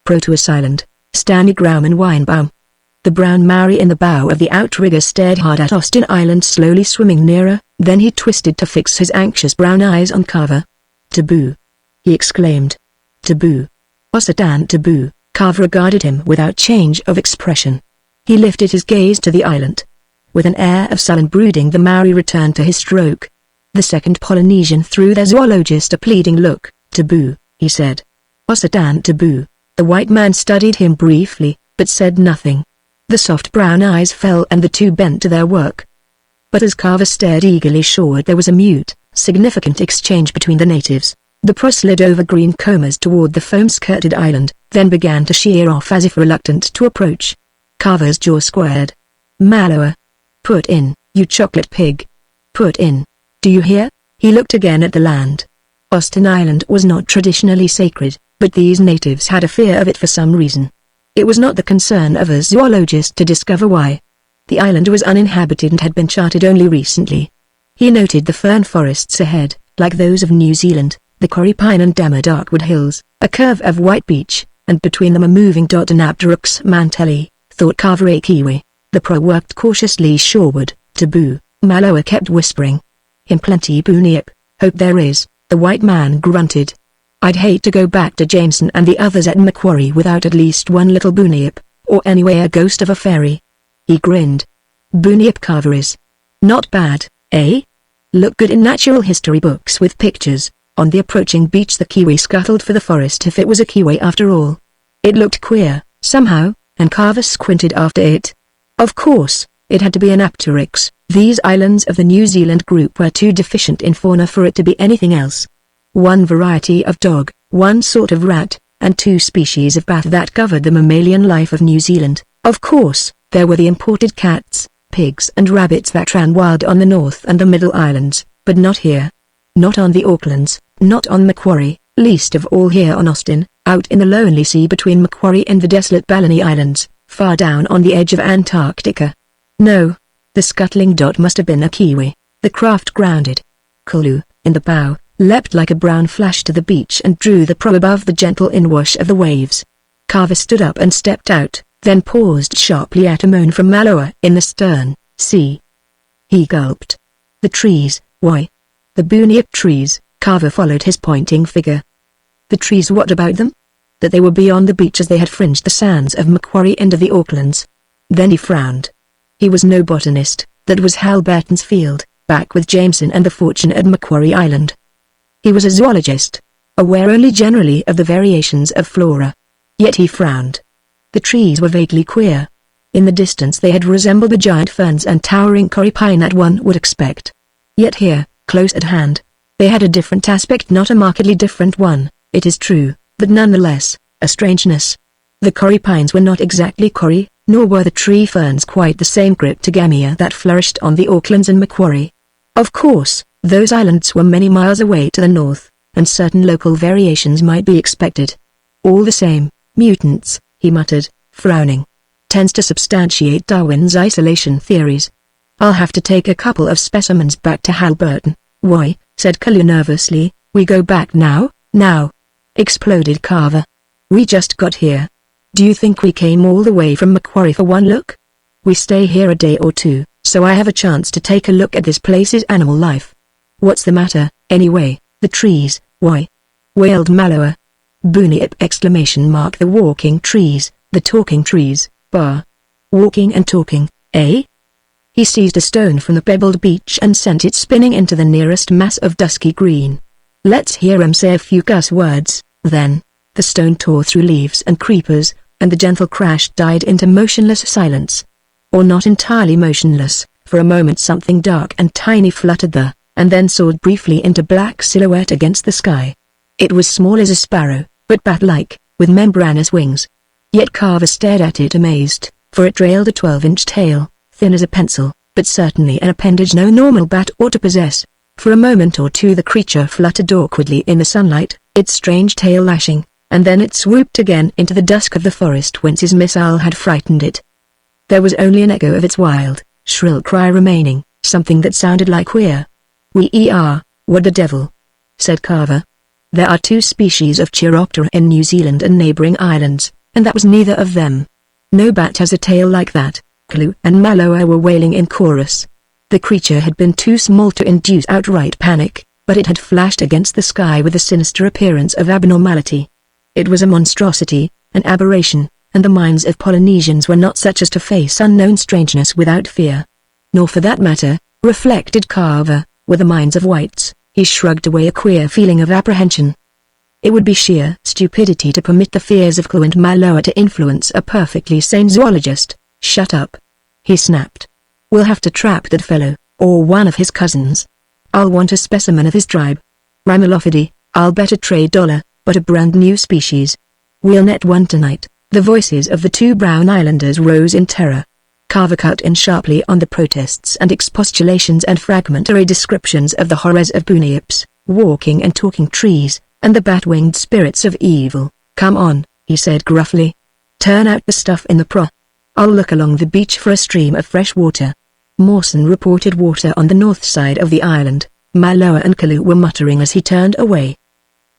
Proteus Island, Stanley Grauman Weinbaum. The brown Maori in the bow of the outrigger stared hard at Austin Island, slowly swimming nearer, then he twisted to fix his anxious brown eyes on Carver. "Taboo!" he exclaimed. "Taboo! Austin taboo!" Carver regarded him without change of expression. He lifted his gaze to the island. With an air of sullen brooding, the Maori returned to his stroke. The second Polynesian threw the zoologist a pleading look. "Taboo," he said. "Austin taboo." The white man studied him briefly, but said nothing. The soft brown eyes fell and the two bent to their work. But as Carver stared eagerly shoreward, there was a mute, significant exchange between the natives. The pro slid over green combers toward the foam-skirted island, then began to sheer off as if reluctant to approach. Carver's jaw squared. "Maloa. Put in, you chocolate pig. Put in. Do you hear?" He looked again at the land. Austin Island was not traditionally sacred, but these natives had a fear of it for some reason. It was not the concern of a zoologist to discover why. The island was uninhabited and had been charted only recently. He noted the fern forests ahead, like those of New Zealand, the Corrie pine and Dammer Darkwood hills, a curve of white beach, and between them a moving dot in Abduruk's Mantelli, thought Carver a Kiwi. The pro worked cautiously shoreward. "Taboo," Maloa kept whispering. "In plenty Booniep, hope there is," the white man grunted. "I'd hate to go back to Jameson and the others at Macquarie without at least one little Booniep, or anyway a ghost of a fairy." He grinned. "Booniep Carver is not bad, eh? Look good in natural history books with pictures." On the approaching beach the Kiwi scuttled for the forest if it was a Kiwi after all. It looked queer, somehow, and Carver squinted after it. Of course, it had to be an Apteryx. These islands of the New Zealand group were too deficient in fauna for it to be anything else. One variety of dog, one sort of rat, and two species of bat that covered the mammalian life of New Zealand. Of course, there were the imported cats, pigs and rabbits that ran wild on the North and the Middle Islands, but not here. Not on the Aucklands, not on Macquarie, least of all here on Austin, out in the lonely sea between Macquarie and the desolate Balleny Islands, far down on the edge of Antarctica. No, the scuttling dot must have been a Kiwi. The craft grounded. Kulu, in the bow, leapt like a brown flash to the beach and drew the prow above the gentle inwash of the waves. Carver stood up and stepped out, then paused sharply at a moan from Maloa in the stern. "See." He gulped. "The trees, why? The Booniep trees." Carver followed his pointing figure. "The trees, what about them?" "That they were beyond the beach as they had fringed the sands of Macquarie and of the Aucklands." Then he frowned. He was no botanist, that was Hal Burton's field, back with Jameson and the fortune at Macquarie Island. He was a zoologist, aware only generally of the variations of flora. Yet he frowned. The trees were vaguely queer. In the distance they had resembled the giant ferns and towering Corrie pine that one would expect. Yet here, close at hand, they had a different aspect, not a markedly different one, it is true, but nonetheless, a strangeness. The Corrie pines were not exactly Corrie, nor were the tree ferns quite the same cryptogamia that flourished on the Aucklands and Macquarie. Of course, those islands were many miles away to the north, and certain local variations might be expected. All the same, mutants, he muttered, frowning. Tends to substantiate Darwin's isolation theories. I'll have to take a couple of specimens back to Hal Burton. "Why," said Kalu nervously, "we go back now?" "Now," exploded Carver. "We just got here. Do you think we came all the way from Macquarie for one look? We stay here a day or two, so I have a chance to take a look at this place's animal life." "What's the matter, anyway?" "The trees, why?" wailed Maloa. Booniep exclamation mark. "The walking trees, the talking trees, bar. Walking and talking, eh?" He seized a stone from the pebbled beach and sent it spinning into the nearest mass of dusky green. "Let's hear 'em say a few cuss words, then." The stone tore through leaves and creepers, and the gentle crash died into motionless silence. Or not entirely motionless, for a moment something dark and tiny fluttered there, and then soared briefly into black silhouette against the sky. It was small as a sparrow, but bat-like, with membranous wings. Yet Carver stared at it amazed, for it trailed a 12-inch tail, thin as a pencil, but certainly an appendage no normal bat ought to possess. For a moment or two the creature fluttered awkwardly in the sunlight, its strange tail lashing, and then it swooped again into the dusk of the forest whence his missile had frightened it. There was only an echo of its wild, shrill cry remaining, something that sounded like "queer." "We are, what the devil?" said Carver. There are two species of Chiroptera in New Zealand and neighboring islands, and that was neither of them. No bat has a tail like that. Kalu and Maloa were wailing in chorus. The creature had been too small to induce outright panic, but it had flashed against the sky with a sinister appearance of abnormality. It was a monstrosity, an aberration, and the minds of Polynesians were not such as to face unknown strangeness without fear. Nor for that matter, reflected Carver, were the minds of whites. He shrugged away a queer feeling of apprehension. It would be sheer stupidity to permit the fears of Kalu and Maloa to influence a perfectly sane zoologist. Shut up, he snapped. We'll have to trap that fellow, or one of his cousins. I'll want a specimen of his tribe. Ramalofidi, I'll bet a trade dollar, but a brand new species. We'll net one tonight. The voices of the two brown islanders rose in terror. Carver cut in sharply on the protests and expostulations and fragmentary descriptions of the horrors of bunyips, walking and talking trees, and the bat-winged spirits of evil. Come on, he said gruffly. Turn out the stuff in the pro. I'll look along the beach for a stream of fresh water. Mawson reported water on the north side of the island. Maloa and Kalu were muttering as he turned away.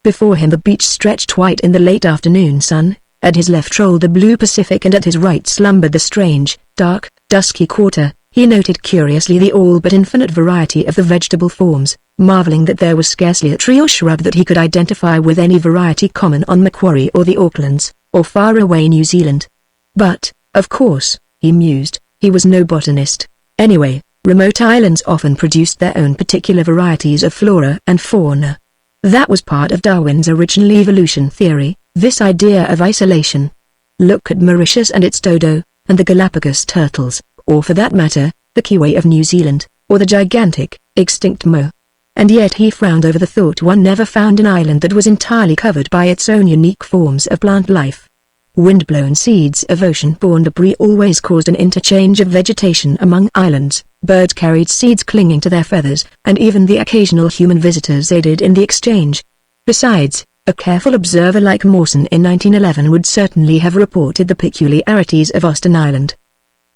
Before him the beach stretched white in the late afternoon sun. At his left rolled the blue Pacific and at his right slumbered the strange, dark, dusky quarter. He noted curiously the all but infinite variety of the vegetable forms, marveling that there was scarcely a tree or shrub that he could identify with any variety common on Macquarie or the Aucklands, or far away New Zealand. But, of course, he mused, he was no botanist. Anyway, remote islands often produced their own particular varieties of flora and fauna. That was part of Darwin's original evolution theory, this idea of isolation. Look at Mauritius and its dodo, and the Galapagos turtles, or for that matter, the kiwi of New Zealand, or the gigantic, extinct mo. And yet he frowned over the thought one never found an island that was entirely covered by its own unique forms of plant life. Wind-blown seeds of ocean-borne debris always caused an interchange of vegetation among islands. Birds carried seeds clinging to their feathers, and even the occasional human visitors aided in the exchange. Besides, a careful observer like Mawson in 1911 would certainly have reported the peculiarities of Austin Island.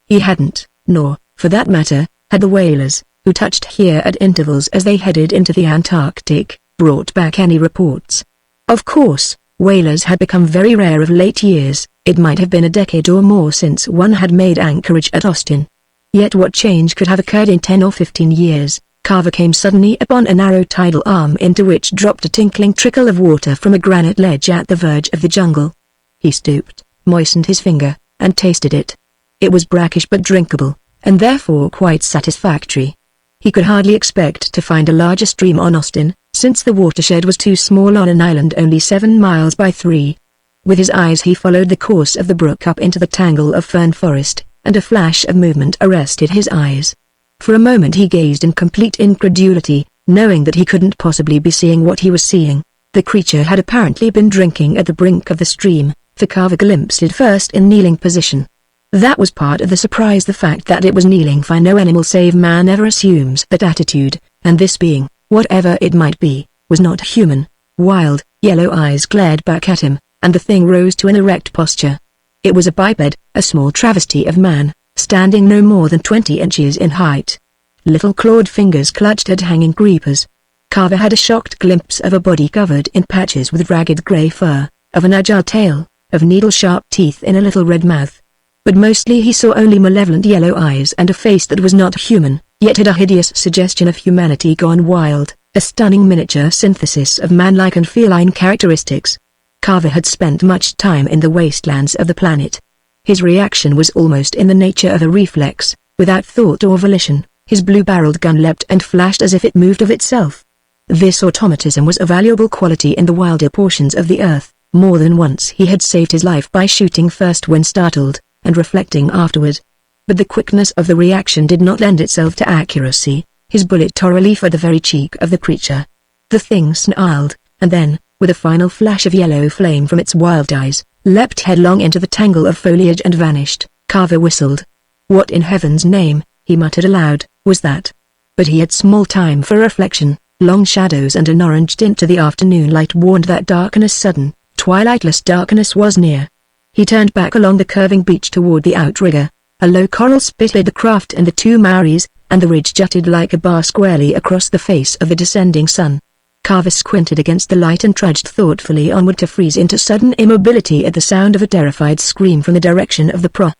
He hadn't, nor, for that matter, had the whalers, who touched here at intervals as they headed into the Antarctic, brought back any reports. Of course, whalers had become very rare of late years. It might have been a decade or more since one had made anchorage at Austin. Yet what change could have occurred in 10 or 15 years? Carver came suddenly upon a narrow tidal arm into which dropped a tinkling trickle of water from a granite ledge at the verge of the jungle. He stooped, moistened his finger, and tasted it. It was brackish but drinkable, and therefore quite satisfactory. He could hardly expect to find a larger stream on Austin, since the watershed was too small on an island only 7 miles by 3. With his eyes he followed the course of the brook up into the tangle of fern forest, and a flash of movement arrested his eyes. For a moment he gazed in complete incredulity, knowing that he couldn't possibly be seeing what he was seeing. The creature had apparently been drinking at the brink of the stream, for Carver glimpsed it first in kneeling position. That was part of the surprise, the fact that it was kneeling, for no animal save man ever assumes that attitude, and this being, whatever it might be, was not human. Wild, yellow eyes glared back at him, and the thing rose to an erect posture. It was a biped, a small travesty of man, standing no more than 20 inches in height. Little clawed fingers clutched at hanging creepers. Carver had a shocked glimpse of a body covered in patches with ragged grey fur, of an agile tail, of needle-sharp teeth in a little red mouth. But mostly he saw only malevolent yellow eyes and a face that was not human, yet had a hideous suggestion of humanity gone wild, a stunning miniature synthesis of manlike and feline characteristics. Carver had spent much time in the wastelands of the planet. His reaction was almost in the nature of a reflex. Without thought or volition, his blue-barreled gun leapt and flashed as if it moved of itself. This automatism was a valuable quality in the wilder portions of the earth. More than once he had saved his life by shooting first when startled, and reflecting afterward. But the quickness of the reaction did not lend itself to accuracy. His bullet tore a leaf at the very cheek of the creature. The thing snarled, and then, with a final flash of yellow flame from its wild eyes, leapt headlong into the tangle of foliage and vanished. Carver whistled. What in heaven's name, he muttered aloud, was that? But he had small time for reflection. Long shadows and an orange tint to the afternoon light warned that darkness, sudden, twilightless darkness, was near. He turned back along the curving beach toward the outrigger. A low coral spit hid the craft and the two Maoris, and the ridge jutted like a bar squarely across the face of the descending sun. Carver squinted against the light and trudged thoughtfully onward to freeze into sudden immobility at the sound of a terrified scream from the direction of the Pro.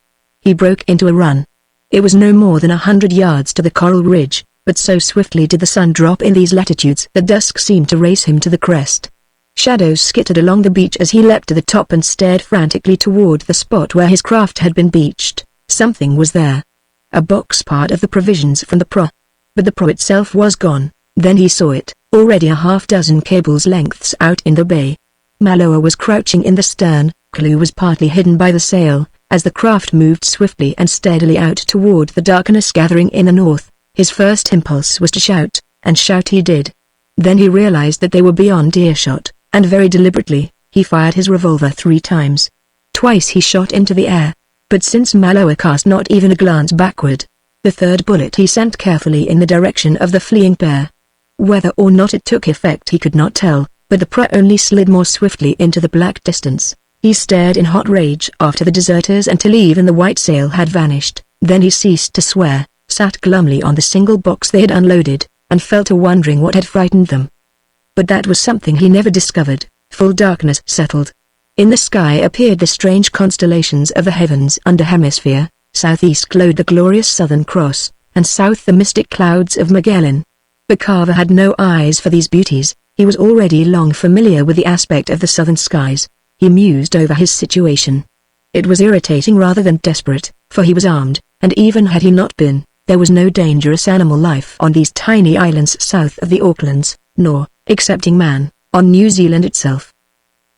He broke into a run. It was no more than 100 yards to the coral ridge, but so swiftly did the sun drop in these latitudes that dusk seemed to race him to the crest. Shadows skittered along the beach as he leapt to the top and stared frantically toward the spot where his craft had been beached. Something was there. A box, part of the provisions from the Pro. But the Pro itself was gone. Then he saw it, already a half-dozen cables lengths out in the bay. Malloa was crouching in the stern, Clue was partly hidden by the sail. As the craft moved swiftly and steadily out toward the darkness gathering in the north, his first impulse was to shout, and shout he did. Then he realized that they were beyond earshot, and very deliberately, he fired his revolver 3 times. Twice he shot into the air. But since Malloa cast not even a glance backward, the third bullet he sent carefully in the direction of the fleeing pair. Whether or not it took effect he could not tell, but the Pro only slid more swiftly into the black distance. He stared in hot rage after the deserters until even the white sail had vanished. Then he ceased to swear, sat glumly on the single box they had unloaded, and fell to wondering what had frightened them. But that was something he never discovered. Full darkness settled. In the sky appeared the strange constellations of the heavens under hemisphere. Southeast glowed the glorious Southern Cross, and south the mystic clouds of Magellan. But Carver had no eyes for these beauties. He was already long familiar with the aspect of the southern skies. He mused over his situation. It was irritating rather than desperate, for he was armed, and even had he not been, there was no dangerous animal life on these tiny islands south of the Aucklands, nor, excepting man, on New Zealand itself.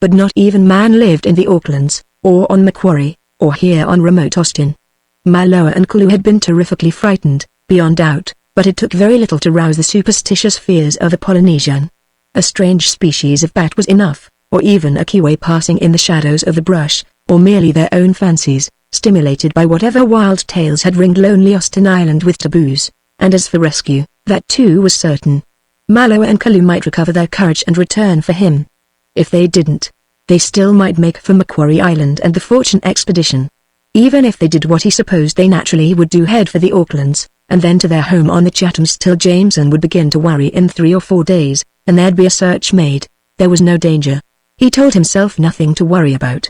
But not even man lived in the Aucklands, or on Macquarie, or here on remote Austin. Malloa and Clue had been terrifically frightened, beyond doubt, but it took very little to rouse the superstitious fears of a Polynesian. A strange species of bat was enough, or even a kiwi passing in the shadows of the brush, or merely their own fancies, stimulated by whatever wild tales had ringed lonely Austin Island with taboos. And as for rescue, that too was certain. Malloa and Clue might recover their courage and return for him. If they didn't, they still might make for Macquarie Island and the Fortune expedition. Even if they did what he supposed they naturally would do, head for the Aucklands, and then to their home on the Chathams till Jameson would begin to worry in 3 or 4 days, and there'd be a search made, there was no danger. He told himself nothing to worry about.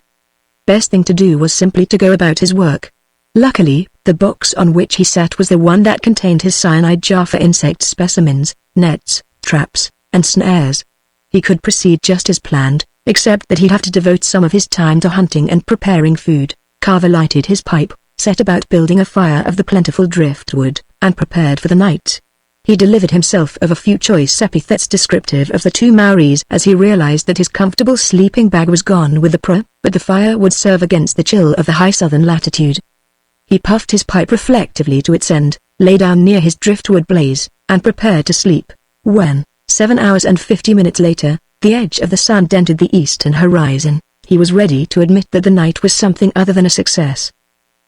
Best thing to do was simply to go about his work. Luckily, the box on which he sat was the one that contained his cyanide jar for insect specimens, nets, traps, and snares. He could proceed just as planned, except that he'd have to devote some of his time to hunting and preparing food. Carver lighted his pipe, set about building a fire of the plentiful driftwood, and prepared for the night. He delivered himself of a few choice epithets descriptive of the 2 Maoris as he realized that his comfortable sleeping bag was gone with the Pro, but the fire would serve against the chill of the high southern latitude. He puffed his pipe reflectively to its end, lay down near his driftwood blaze, and prepared to sleep. When, 7 hours and 50 minutes later, the edge of the sun dented the eastern horizon, he was ready to admit that the night was something other than a success.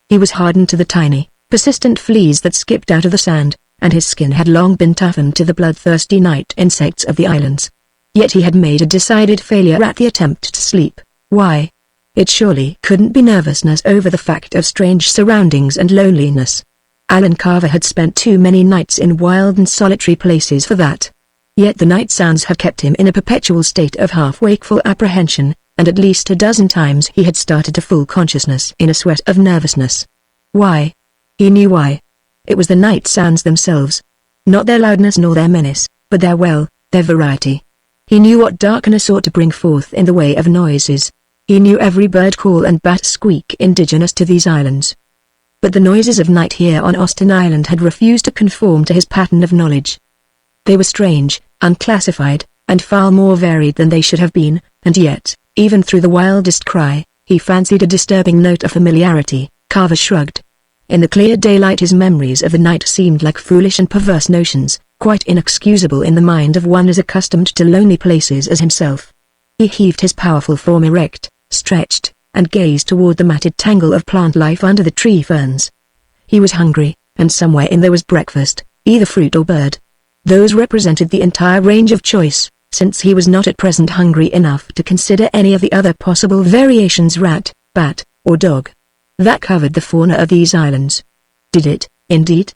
He was hardened to the tiny, persistent fleas that skipped out of the sand, and his skin had long been toughened to the bloodthirsty night insects of the islands. Yet he had made a decided failure at the attempt to sleep. Why? It surely couldn't be nervousness over the fact of strange surroundings and loneliness. Alan Carver had spent too many nights in wild and solitary places for that. Yet the night sounds had kept him in a perpetual state of half-wakeful apprehension, and at least a dozen times he had started to full consciousness in a sweat of nervousness. Why? He knew why. It was the night sounds themselves. Not their loudness nor their menace, but their variety. He knew what darkness ought to bring forth in the way of noises. He knew every bird call and bat squeak indigenous to these islands. But the noises of night here on Austin Island had refused to conform to his pattern of knowledge. They were strange, unclassified, and far more varied than they should have been, and yet, even through the wildest cry, he fancied a disturbing note of familiarity. Carver shrugged. In the clear daylight his memories of the night seemed like foolish and perverse notions, quite inexcusable in the mind of one as accustomed to lonely places as himself. He heaved his powerful form erect, stretched, and gazed toward the matted tangle of plant life under the tree ferns. He was hungry, and somewhere in there was breakfast, either fruit or bird. Those represented the entire range of choice, since he was not at present hungry enough to consider any of the other possible variations: rat, bat, or dog. That covered the fauna of these islands. Did it, indeed?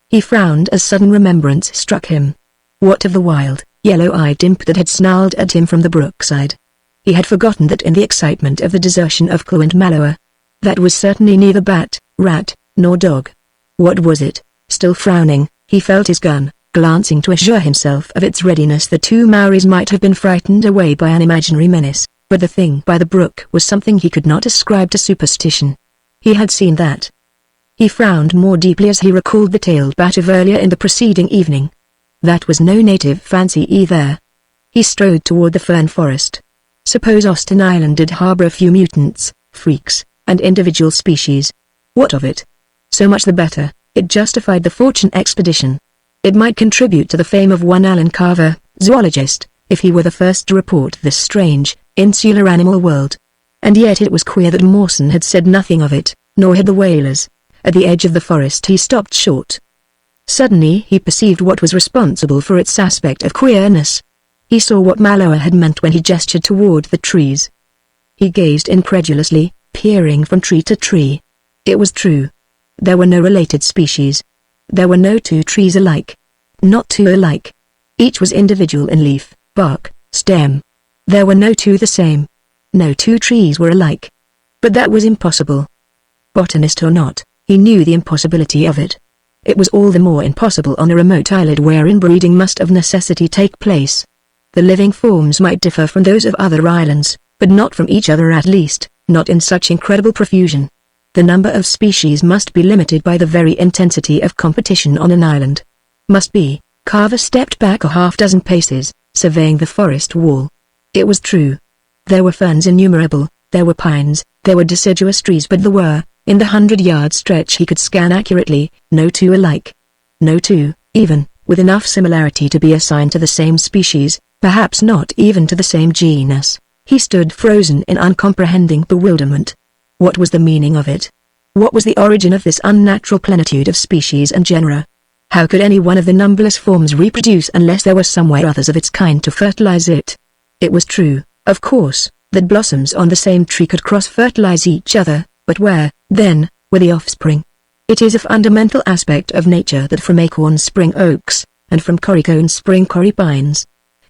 He frowned as sudden remembrance struck him. What of the wild, yellow-eyed imp that had snarled at him from the brookside. He had forgotten that in the excitement of the desertion of Clo and Mallower. That was certainly neither bat, rat, nor dog. What was it? Still frowning, he felt his gun, glancing to assure himself of its readiness. The two Maoris might have been frightened away by an imaginary menace, but the thing by the brook was something he could not ascribe to superstition. He had seen that. He frowned more deeply as he recalled the tailed bat of earlier in the preceding evening. That was no native fancy either. He strode toward the fern forest. Suppose Austin Island did harbor a few mutants, freaks, and individual species. What of it? So much the better. It justified the Fortune expedition. It might contribute to the fame of one Alan Carver, zoologist, if he were the first to report this strange, insular animal world. And yet it was queer that Mawson had said nothing of it, nor had the whalers. At the edge of the forest he stopped short. Suddenly he perceived what was responsible for its aspect of queerness. He saw what Mallower had meant when he gestured toward the trees. He gazed incredulously, peering from tree to tree. It was true. There were no related species. There were no two trees alike. Not two alike. Each was individual in leaf, bark, stem. There were no two the same. No two trees were alike. But that was impossible. Botanist or not, he knew the impossibility of it. It was all the more impossible on a remote island where inbreeding must of necessity take place. The living forms might differ from those of other islands, but not from each other, at least, not in such incredible profusion. The number of species must be limited by the very intensity of competition on an island. Must be. Carver stepped back a half-dozen paces, surveying the forest wall. It was true. There were ferns innumerable, there were pines, there were deciduous trees, but there were, in the 100-yard stretch he could scan accurately, no two alike. No two, even, with enough similarity to be assigned to the same species, perhaps not even to the same genus. He stood frozen in uncomprehending bewilderment. What was the meaning of it? What was the origin of this unnatural plenitude of species and genera? How could any one of the numberless forms reproduce unless there were somewhere others of its kind to fertilize it? It was true, of course, that blossoms on the same tree could cross-fertilize each other, but where, then, were the offspring? It is a fundamental aspect of nature that from acorns spring oaks, and from corycones spring cory pines.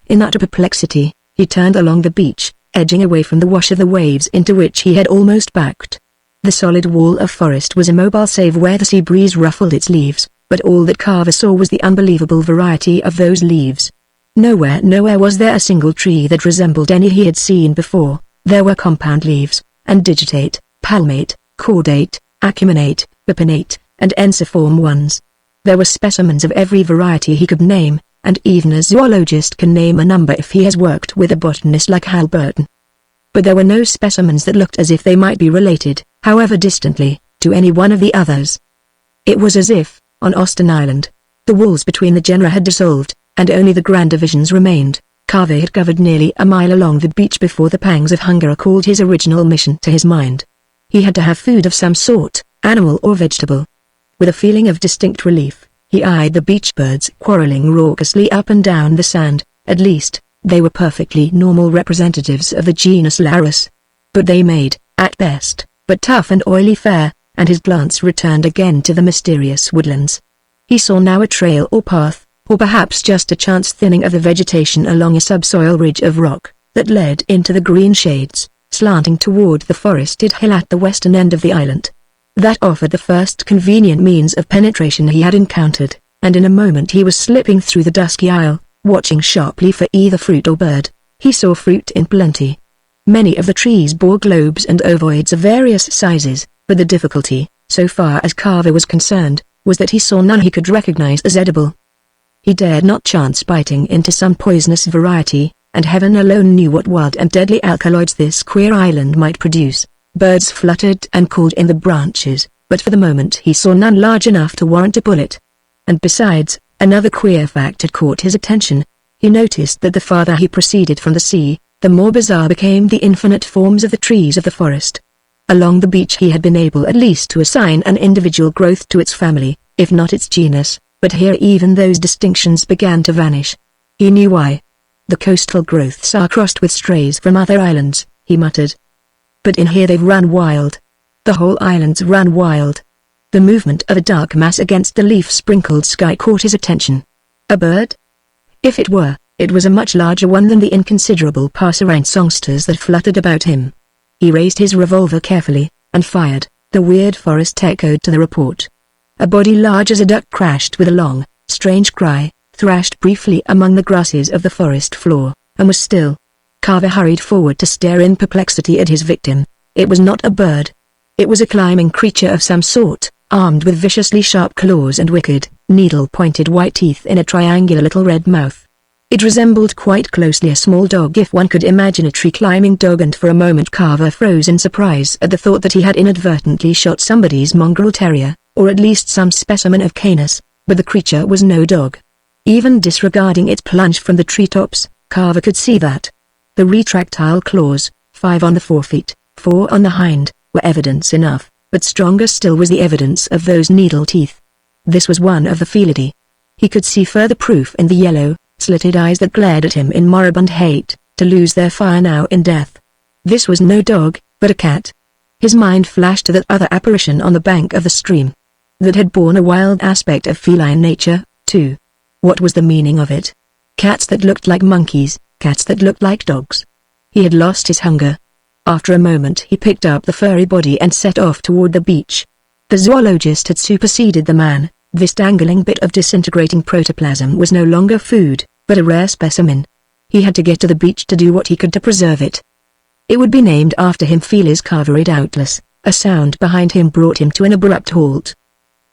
In utter perplexity, he turned along the beach, edging away from the wash of the waves into which he had almost backed. The solid wall of forest was immobile save where the sea breeze ruffled its leaves, but all that Carver saw was the unbelievable variety of those leaves. Nowhere was there a single tree that resembled any he had seen before. There were compound leaves, and digitate, palmate, cordate, acuminate, bipinnate, and ensiform ones. There were specimens of every variety he could name, and even a zoologist can name a number if he has worked with a botanist like Hal Burton. But there were no specimens that looked as if they might be related, however distantly, to any one of the others. It was as if, on Austin Island, the walls between the genera had dissolved, and only the grand divisions remained. Carver had covered nearly a mile along the beach before the pangs of hunger recalled his original mission to his mind. He had to have food of some sort, animal or vegetable. With a feeling of distinct relief, he eyed the beach birds quarreling raucously up and down the sand. At least, they were perfectly normal representatives of the genus Larus. But they made, at best, but tough and oily fare, and his glance returned again to the mysterious woodlands. He saw now a trail or path, or perhaps just a chance thinning of the vegetation along a subsoil ridge of rock, that led into the green shades, slanting toward the forested hill at the western end of the island. That offered the first convenient means of penetration he had encountered, and in a moment he was slipping through the dusky aisle, watching sharply for either fruit or bird. He saw fruit in plenty. Many of the trees bore globes and ovoids of various sizes, but the difficulty, so far as Carver was concerned, was that he saw none he could recognize as edible. He dared not chance biting into some poisonous variety, and heaven alone knew what wild and deadly alkaloids this queer island might produce. Birds fluttered and called in the branches, but for the moment he saw none large enough to warrant a bullet. And besides, another queer fact had caught his attention. He noticed that the farther he proceeded from the sea, the more bizarre became the infinite forms of the trees of the forest. Along the beach he had been able at least to assign an individual growth to its family, if not its genus, but here even those distinctions began to vanish. He knew why. The coastal growths are crossed with strays from other islands, he muttered. But in here they've run wild. The whole island's run wild. The movement of a dark mass against the leaf-sprinkled sky caught his attention. A bird? If it were, It was a much larger one than the inconsiderable passerine songsters that fluttered about him. He raised his revolver carefully, and fired. The weird forest echoed to the report. A body large as a duck crashed with a long, strange cry, thrashed briefly among the grasses of the forest floor, and was still. Carver hurried forward to stare in perplexity at his victim. It was not a bird. It was a climbing creature of some sort, armed with viciously sharp claws and wicked, needle-pointed white teeth in a triangular little red mouth. It resembled quite closely a small dog if one could imagine a tree-climbing dog, and for a moment Carver froze in surprise at the thought that he had inadvertently shot somebody's mongrel terrier, or at least some specimen of Canis, but the creature was no dog. Even disregarding its plunge from the treetops, Carver could see that the retractile claws, 5 on the forefeet, 4 on the hind, were evidence enough, but stronger still was the evidence of those needle teeth. This was one of the Felidae. He could see further proof in the yellow, slitted eyes that glared at him in moribund hate, to lose their fire now in death. This was no dog, but a cat. His mind flashed to that other apparition on the bank of the stream. That had borne a wild aspect of feline nature, too. What was the meaning of it? Cats that looked like monkeys, cats that looked like dogs. He had lost his hunger. After a moment he picked up the furry body and set off toward the beach. The zoologist had superseded the man. This dangling bit of disintegrating protoplasm was no longer food, but a rare specimen. He had to get to the beach to do what he could to preserve it. It would be named after him, Felis Carver, doubtless. A sound behind him brought him to an abrupt halt.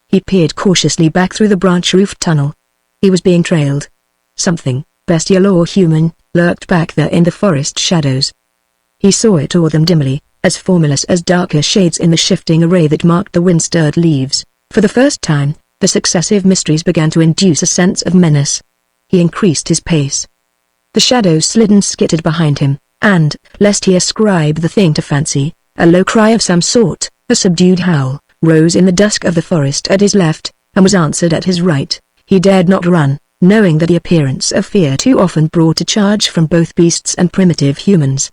He peered cautiously back through the branch-roofed tunnel. He was being trailed. Something, bestial or human, lurked back there in the forest shadows. He saw it or them dimly, as formless as darker shades in the shifting array that marked the wind-stirred leaves. For the first time, the successive mysteries began to induce a sense of menace. He increased his pace. The shadows slid and skittered behind him, and, lest he ascribe the thing to fancy, a low cry of some sort, a subdued howl, rose in the dusk of the forest at his left, and was answered at his right. He dared not run, knowing that the appearance of fear too often brought a charge from both beasts and primitive humans.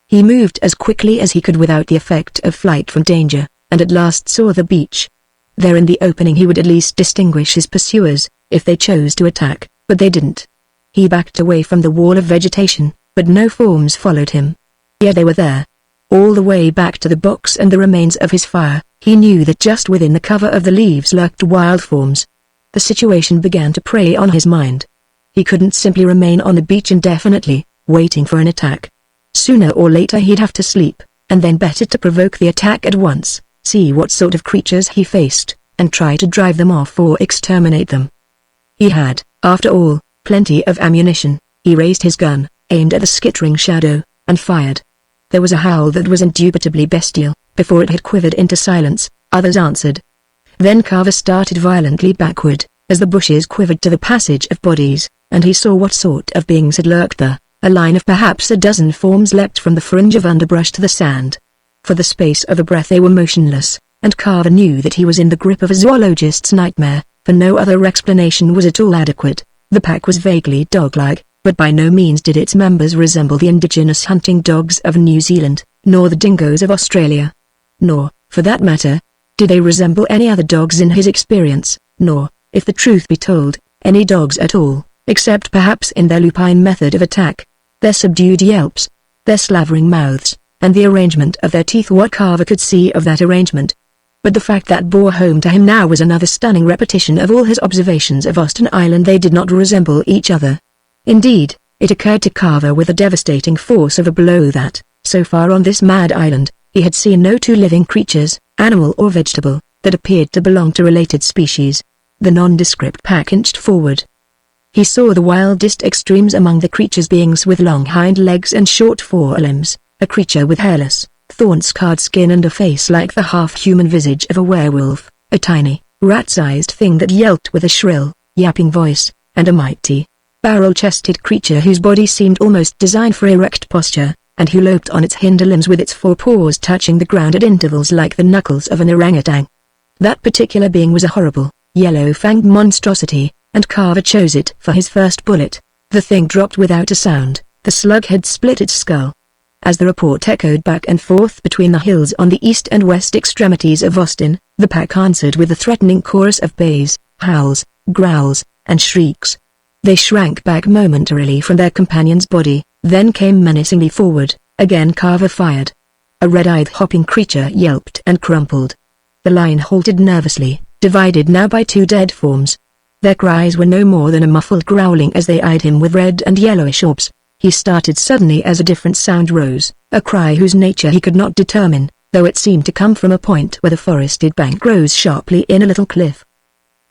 He moved as quickly as he could without the effect of flight from danger, and at last saw the beach. There in the opening he would at least distinguish his pursuers, if they chose to attack, but they didn't. He backed away from the wall of vegetation, but no forms followed him. Yet they were there. All the way back to the box and the remains of his fire, he knew that just within the cover of the leaves lurked wild forms. The situation began to prey on his mind. He couldn't simply remain on the beach indefinitely, waiting for an attack. Sooner or later he'd have to sleep, and then better to provoke the attack at once, see what sort of creatures he faced, and try to drive them off or exterminate them. He had, after all, plenty of ammunition. He raised his gun, aimed at the skittering shadow, and fired. There was a howl that was indubitably bestial. Before it had quivered into silence, others answered. Then Carver started violently backward, as the bushes quivered to the passage of bodies, and he saw what sort of beings had lurked there. A line of perhaps a dozen forms leapt from the fringe of underbrush to the sand. For the space of a breath they were motionless, and Carver knew that he was in the grip of a zoologist's nightmare, for no other explanation was at all adequate. The pack was vaguely dog-like, but by no means did its members resemble the indigenous hunting dogs of New Zealand, nor the dingoes of Australia. Nor, for that matter, did they resemble any other dogs in his experience, nor, if the truth be told, any dogs at all, except perhaps in their lupine method of attack. Their subdued yelps, their slavering mouths, and the arrangement of their teeth, what Carver could see of that arrangement. But the fact that bore home to him now was another stunning repetition of all his observations of Austin Island. They did not resemble each other. Indeed, it occurred to Carver with a devastating force of a blow that, so far on this mad island, he had seen no two living creatures, animal or vegetable, that appeared to belong to related species. The nondescript pack inched forward. He saw the wildest extremes among the creatures: beings with long hind legs and short forelimbs, a creature with hairless, thorn-scarred skin and a face like the half-human visage of a werewolf, a tiny, rat-sized thing that yelped with a shrill, yapping voice, and a mighty, barrel-chested creature whose body seemed almost designed for erect posture, and who loped on its hinder limbs with its forepaws touching the ground at intervals like the knuckles of an orangutan. That particular being was a horrible, yellow-fanged monstrosity, and Carver chose it for his first bullet. The thing dropped without a sound. The slug had split its skull. As the report echoed back and forth between the hills on the east and west extremities of Austin, the pack answered with a threatening chorus of bays, howls, growls, and shrieks. They shrank back momentarily from their companion's body, then came menacingly forward. Again Carver fired. A red-eyed hopping creature yelped and crumpled. The line halted nervously, divided now by two dead forms. Their cries were no more than a muffled growling as they eyed him with red and yellowish orbs. He started suddenly as a different sound rose, a cry whose nature he could not determine, though it seemed to come from a point where the forested bank rose sharply in a little cliff.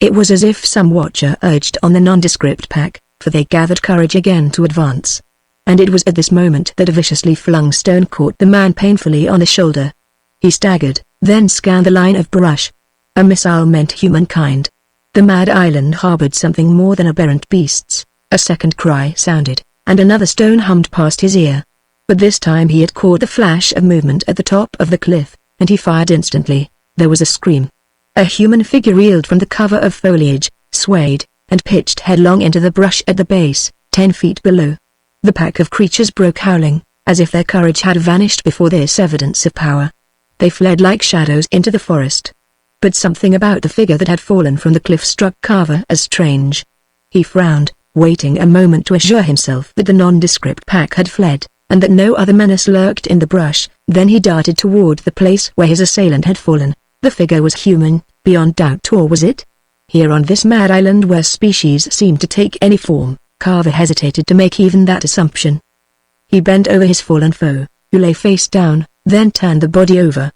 It was as if some watcher urged on the nondescript pack, for they gathered courage again to advance. And it was at this moment that a viciously flung stone caught the man painfully on the shoulder. He staggered, then scanned the line of brush. A missile meant humankind. The mad island harbored something more than aberrant beasts. A second cry sounded, and another stone hummed past his ear. But this time he had caught the flash of movement at the top of the cliff, and he fired instantly. There was a scream. A human figure reeled from the cover of foliage, swayed, and pitched headlong into the brush at the base, 10 feet below. The pack of creatures broke howling, as if their courage had vanished before this evidence of power. They fled like shadows into the forest. But something about the figure that had fallen from the cliff struck Carver as strange. He frowned, waiting a moment to assure himself that the nondescript pack had fled, and that no other menace lurked in the brush. Then he darted toward the place where his assailant had fallen. The figure was human, beyond doubt, or was it? Here on this mad island where species seemed to take any form, Carver hesitated to make even that assumption. He bent over his fallen foe, who lay face down, then turned the body over.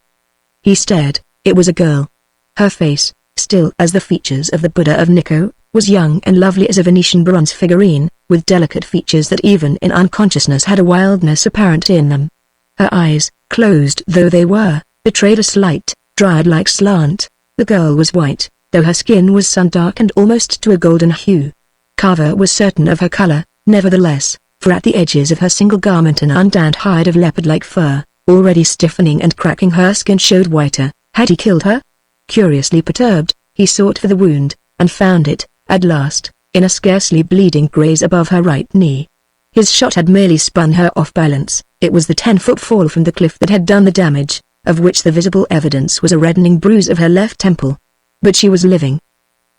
He stared. It was a girl. Her face, still as the features of the Buddha of Nikko, was young and lovely as a Venetian bronze figurine, with delicate features that even in unconsciousness had a wildness apparent in them. Her eyes, closed though they were, betrayed a slight, dryad-like slant. The girl was white, though her skin was sun-darkened almost to a golden hue. Carver was certain of her color, nevertheless, for at the edges of her single garment an untanned hide of leopard-like fur, already stiffening and cracking her skin, showed whiter. Had he killed her? Curiously perturbed, he sought for the wound, and found it, at last, in a scarcely bleeding graze above her right knee. His shot had merely spun her off balance. It was the 10-foot fall from the cliff that had done the damage, of which the visible evidence was a reddening bruise of her left temple. But she was living.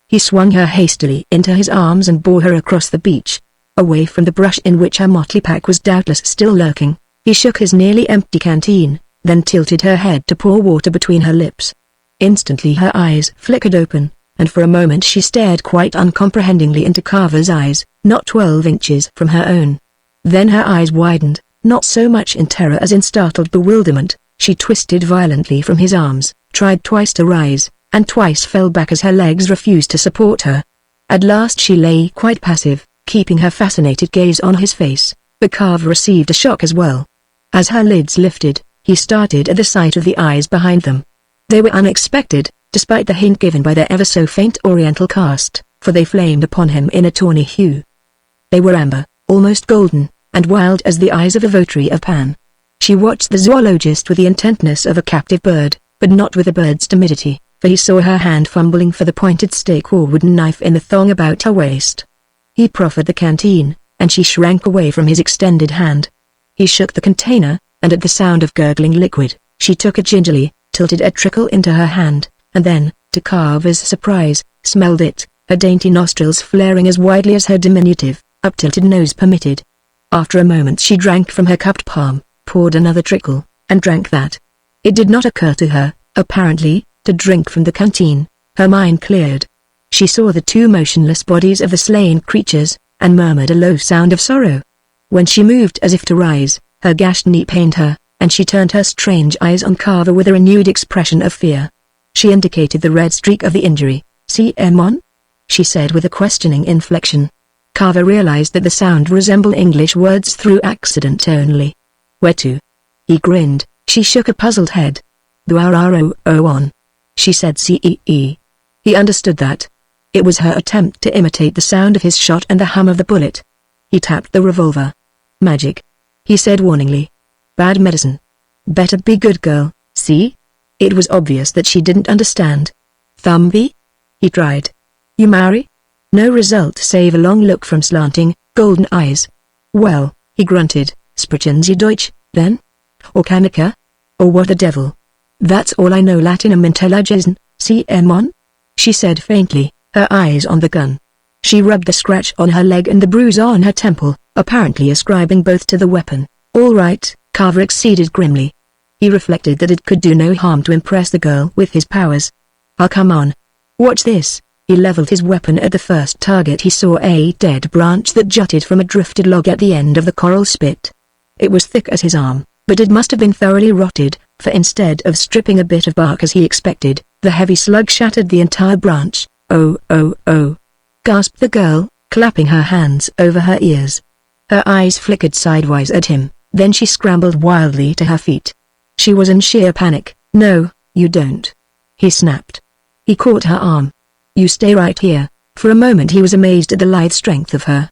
He swung her hastily into his arms and bore her across the beach, away from the brush in which her motley pack was doubtless still lurking. He shook his nearly empty canteen, then tilted her head to pour water between her lips. Instantly her eyes flickered open, and for a moment she stared quite uncomprehendingly into Carver's eyes, not 12 inches from her own. Then her eyes widened, not so much in terror as in startled bewilderment. She twisted violently from his arms, tried twice to rise, and twice fell back as her legs refused to support her. At last she lay quite passive, keeping her fascinated gaze on his face, but Carver received a shock as well. As her lids lifted, he started at the sight of the eyes behind them. They were unexpected, despite the hint given by their ever-so-faint oriental cast, for they flamed upon him in a tawny hue. They were amber, almost golden, and wild as the eyes of a votary of Pan. She watched the zoologist with the intentness of a captive bird, but not with a bird's timidity, for he saw her hand fumbling for the pointed stick or wooden knife in the thong about her waist. He proffered the canteen, and she shrank away from his extended hand. He shook the container, and at the sound of gurgling liquid, she took it gingerly, tilted a trickle into her hand, and then, to Carver's surprise, smelled it, her dainty nostrils flaring as widely as her diminutive, up-tilted nose permitted. After a moment she drank from her cupped palm, poured another trickle, and drank that. It did not occur to her, apparently, to drink from the canteen. Her mind cleared. She saw the two motionless bodies of the slain creatures, and murmured a low sound of sorrow. When she moved as if to rise, her gashed knee pained her, and she turned her strange eyes on Carver with a renewed expression of fear. She indicated the red streak of the injury. "CM1?" she said with a questioning inflection. Carver realized that the sound resembled English words through accident only. "Where to?" He grinned. She shook a puzzled head. "The she said CEE. He understood that. It was her attempt to imitate the sound of his shot and the hum of the bullet. He tapped the revolver. "Magic," he said warningly. "Bad medicine. Better be good girl, see?" It was obvious that she didn't understand. "Thumbie?" he tried. "You marry?" No result save a long look from slanting, golden eyes. "Well," he grunted, "sprechen Sie Deutsch, then? Or Kanika? Or what the devil?" "That's all I know. Latinum Intelligenzen, CM1?" she said faintly, her eyes on the gun. She rubbed the scratch on her leg and the bruise on her temple, apparently ascribing both to the weapon. "All right," Carver acceded grimly. He reflected that it could do no harm to impress the girl with his powers. "Ah, come on. Watch this." He leveled his weapon at the first target he saw, a dead branch that jutted from a drifted log at the end of the coral spit. It was thick as his arm, but it must have been thoroughly rotted, for instead of stripping a bit of bark as he expected, the heavy slug shattered the entire branch. "Oh, oh, oh," gasped the girl, clapping her hands over her ears. Her eyes flickered sideways at him, then she scrambled wildly to her feet. She was in sheer panic. "No, you don't," he snapped. He caught her arm. "You stay right here." For a moment he was amazed at the lithe strength of her.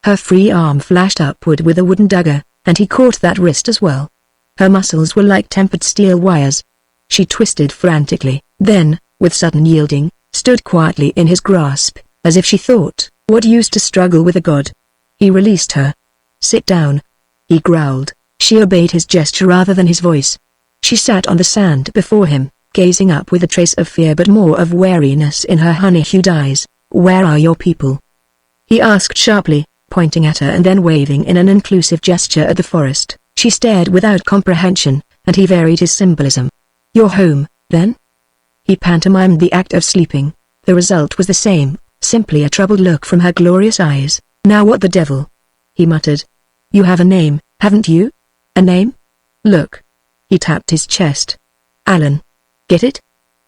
Her free arm flashed upward with a wooden dagger, and he caught that wrist as well. Her muscles were like tempered steel wires. She twisted frantically, then, with sudden yielding, stood quietly in his grasp, as if she thought, "What use to struggle with a god?" He released her. "Sit down," he growled. She obeyed his gesture rather than his voice. She sat on the sand before him, gazing up with a trace of fear but more of wariness in her honey-hued eyes. "Where are your people?" he asked sharply, pointing at her and then waving in an inclusive gesture at the forest. She stared without comprehension, and he varied his symbolism. "Your home, then?" He pantomimed the act of sleeping. The result was the same, simply a troubled look from her glorious eyes. "Now what the devil?" he muttered. "You have a name, haven't you? A name? Look." He tapped his chest. "Alan. Get it?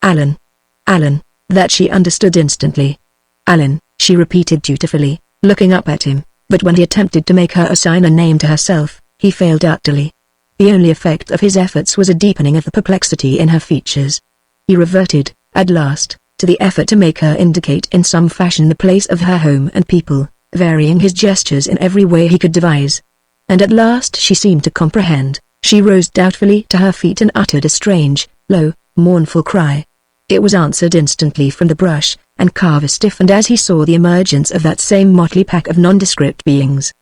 Alan. Alan." That she understood instantly. "Alan," she repeated dutifully, looking up at him, but when he attempted to make her assign a name to herself, he failed utterly. The only effect of his efforts was a deepening of the perplexity in her features. He reverted, at last, to the effort to make her indicate in some fashion the place of her home and people, varying his gestures in every way he could devise. And at last she seemed to comprehend. She rose doubtfully to her feet and uttered a strange, low, mournful cry. It was answered instantly from the brush, and Carver stiffened as he saw the emergence of that same motley pack of nondescript beings.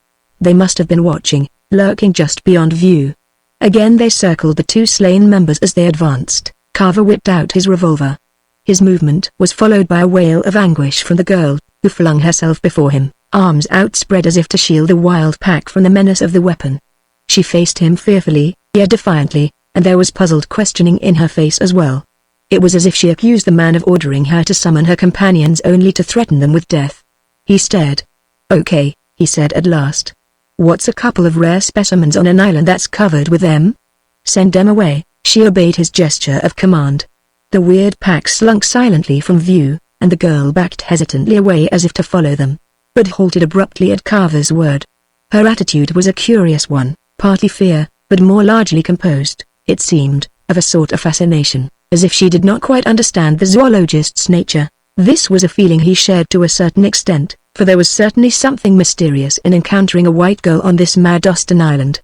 They must have been watching, lurking just beyond view. Again they circled the two slain members as they advanced. Carver whipped out his revolver. His movement was followed by a wail of anguish from the girl, who flung herself before him, arms outspread as if to shield the wild pack from the menace of the weapon. She faced him fearfully, yet defiantly, and there was puzzled questioning in her face as well. It was as if she accused the man of ordering her to summon her companions only to threaten them with death. He stared. "Okay," he said at last. "What's a couple of rare specimens on an island that's covered with them? Send them away." She obeyed his gesture of command. The weird pack slunk silently from view, and the girl backed hesitantly away as if to follow them, but halted abruptly at Carver's word. Her attitude was a curious one, partly fear, but more largely composed, it seemed, of a sort of fascination, as if she did not quite understand the zoologist's nature. This was a feeling he shared to a certain extent, for there was certainly something mysterious in encountering a white girl on this mad Austin island.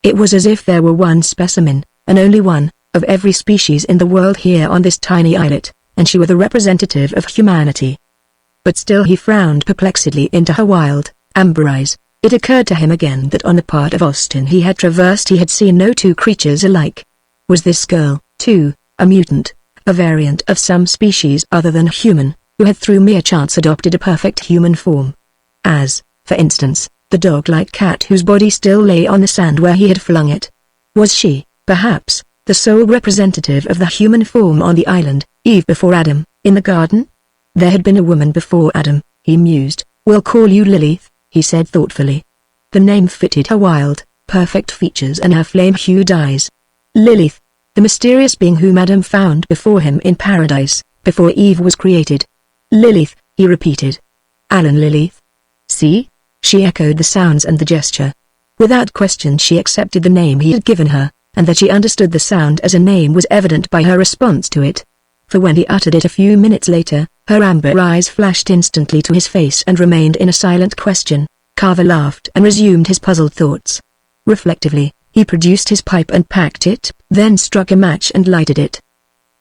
It was as if there were one specimen, and only one, of every species in the world here on this tiny islet, and she were the representative of humanity. But still he frowned perplexedly into her wild, amber eyes. It occurred to him again that on the part of Austin he had traversed he had seen no two creatures alike. Was this girl, too, a mutant, a variant of some species other than human, who had through mere chance adopted a perfect human form? As, for instance, the dog-like cat whose body still lay on the sand where he had flung it. Was she, perhaps, the sole representative of the human form on the island, Eve before Adam, in the garden? There had been a woman before Adam, he mused. "We'll call you Lilith," he said thoughtfully. The name fitted her wild, perfect features and her flame-hued eyes. Lilith, the mysterious being whom Adam found before him in paradise, before Eve was created. "Lilith," he repeated. "Alan Lilith." "See?" She echoed the sounds and the gesture. Without question she accepted the name he had given her, and that she understood the sound as a name was evident by her response to it. For when he uttered it a few minutes later, her amber eyes flashed instantly to his face and remained in a silent question. Carver laughed and resumed his puzzled thoughts. Reflectively, he produced his pipe and packed it, then struck a match and lighted it.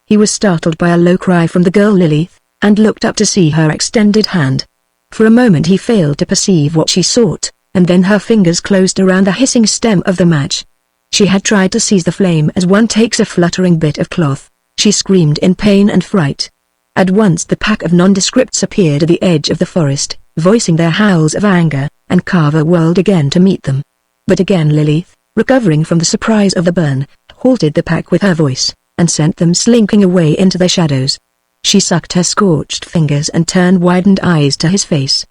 He was startled by a low cry from the girl Lilith, and looked up to see her extended hand. For a moment he failed to perceive what she sought, and then her fingers closed around the hissing stem of the match. She had tried to seize the flame as one takes a fluttering bit of cloth. She screamed in pain and fright. At once the pack of nondescripts appeared at the edge of the forest, voicing their howls of anger, and Carver whirled again to meet them. But again Lilith, recovering from the surprise of the burn, halted the pack with her voice, and sent them slinking away into the shadows. She sucked her scorched fingers and turned widened eyes to his face.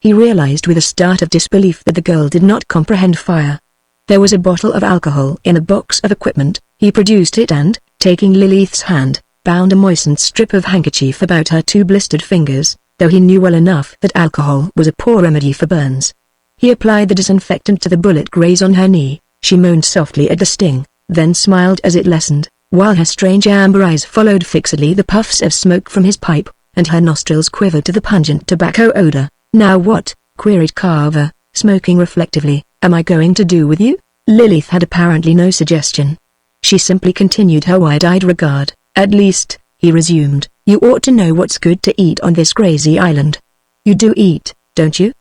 He realized with a start of disbelief that the girl did not comprehend fire. There was a bottle of alcohol in a box of equipment. He produced it and, taking Lilith's hand, bound a moistened strip of handkerchief about her two blistered fingers, though he knew well enough that alcohol was a poor remedy for burns. He applied the disinfectant to the bullet graze on her knee. She moaned softly at the sting, then smiled as it lessened, while her strange amber eyes followed fixedly the puffs of smoke from his pipe, and her nostrils quivered to the pungent tobacco odor. "Now what?" queried Carver, smoking reflectively. "Am I going to do with you?" Lilith had apparently no suggestion. She simply continued her wide-eyed regard. "At least," he resumed, "you ought to know what's good to eat on this crazy island. You do eat, don't you?"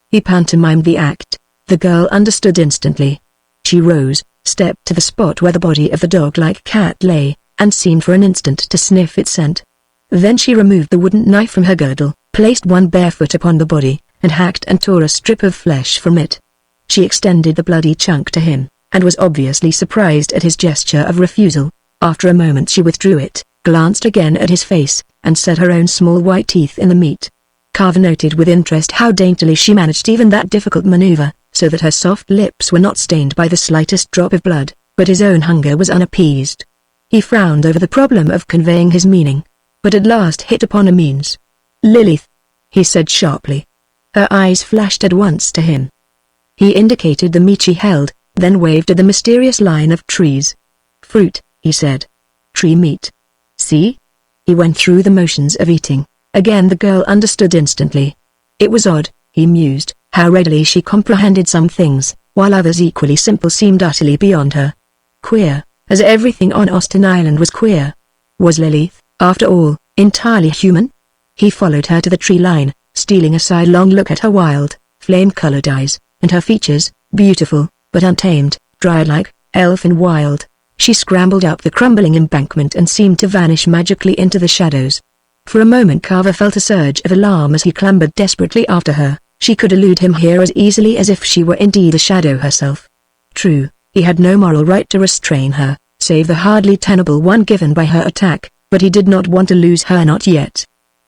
He pantomimed the act. The girl understood instantly. She rose, stepped to the spot where the body of the dog-like cat lay, and seemed for an instant to sniff its scent. Then she removed the wooden knife from her girdle, placed one bare foot upon the body, and hacked and tore a strip of flesh from it. She extended the bloody chunk to him, and was obviously surprised at his gesture of refusal. After a moment she withdrew it, glanced again at his face, and set her own small white teeth in the meat. Carver noted with interest how daintily she managed even that difficult maneuver, so that her soft lips were not stained by the slightest drop of blood, but his own hunger was unappeased. He frowned over the problem of conveying his meaning, but at last hit upon a means. "Lilith," he said sharply. Her eyes flashed at once to him. He indicated the meat she held, then waved at the mysterious line of trees. "Fruit," he said. "Tree meat. See?" He went through the motions of eating. Again the girl understood instantly. It was odd, he mused, how readily she comprehended some things, while others equally simple seemed utterly beyond her. Queer, as everything on Austin Island was queer. Was Lilith, after all, entirely human? He followed her to the tree line, stealing a sidelong look at her wild, flame-colored eyes, and her features, beautiful, but untamed, dryad-like, elfin wild. She scrambled up the crumbling embankment and seemed to vanish magically into the shadows. For a moment Carver felt a surge of alarm as he clambered desperately after her. She could elude him here as easily as if she were indeed a shadow herself. True, he had no moral right to restrain her, save the hardly tenable one given by her attack, but he did not want to lose her, not yet.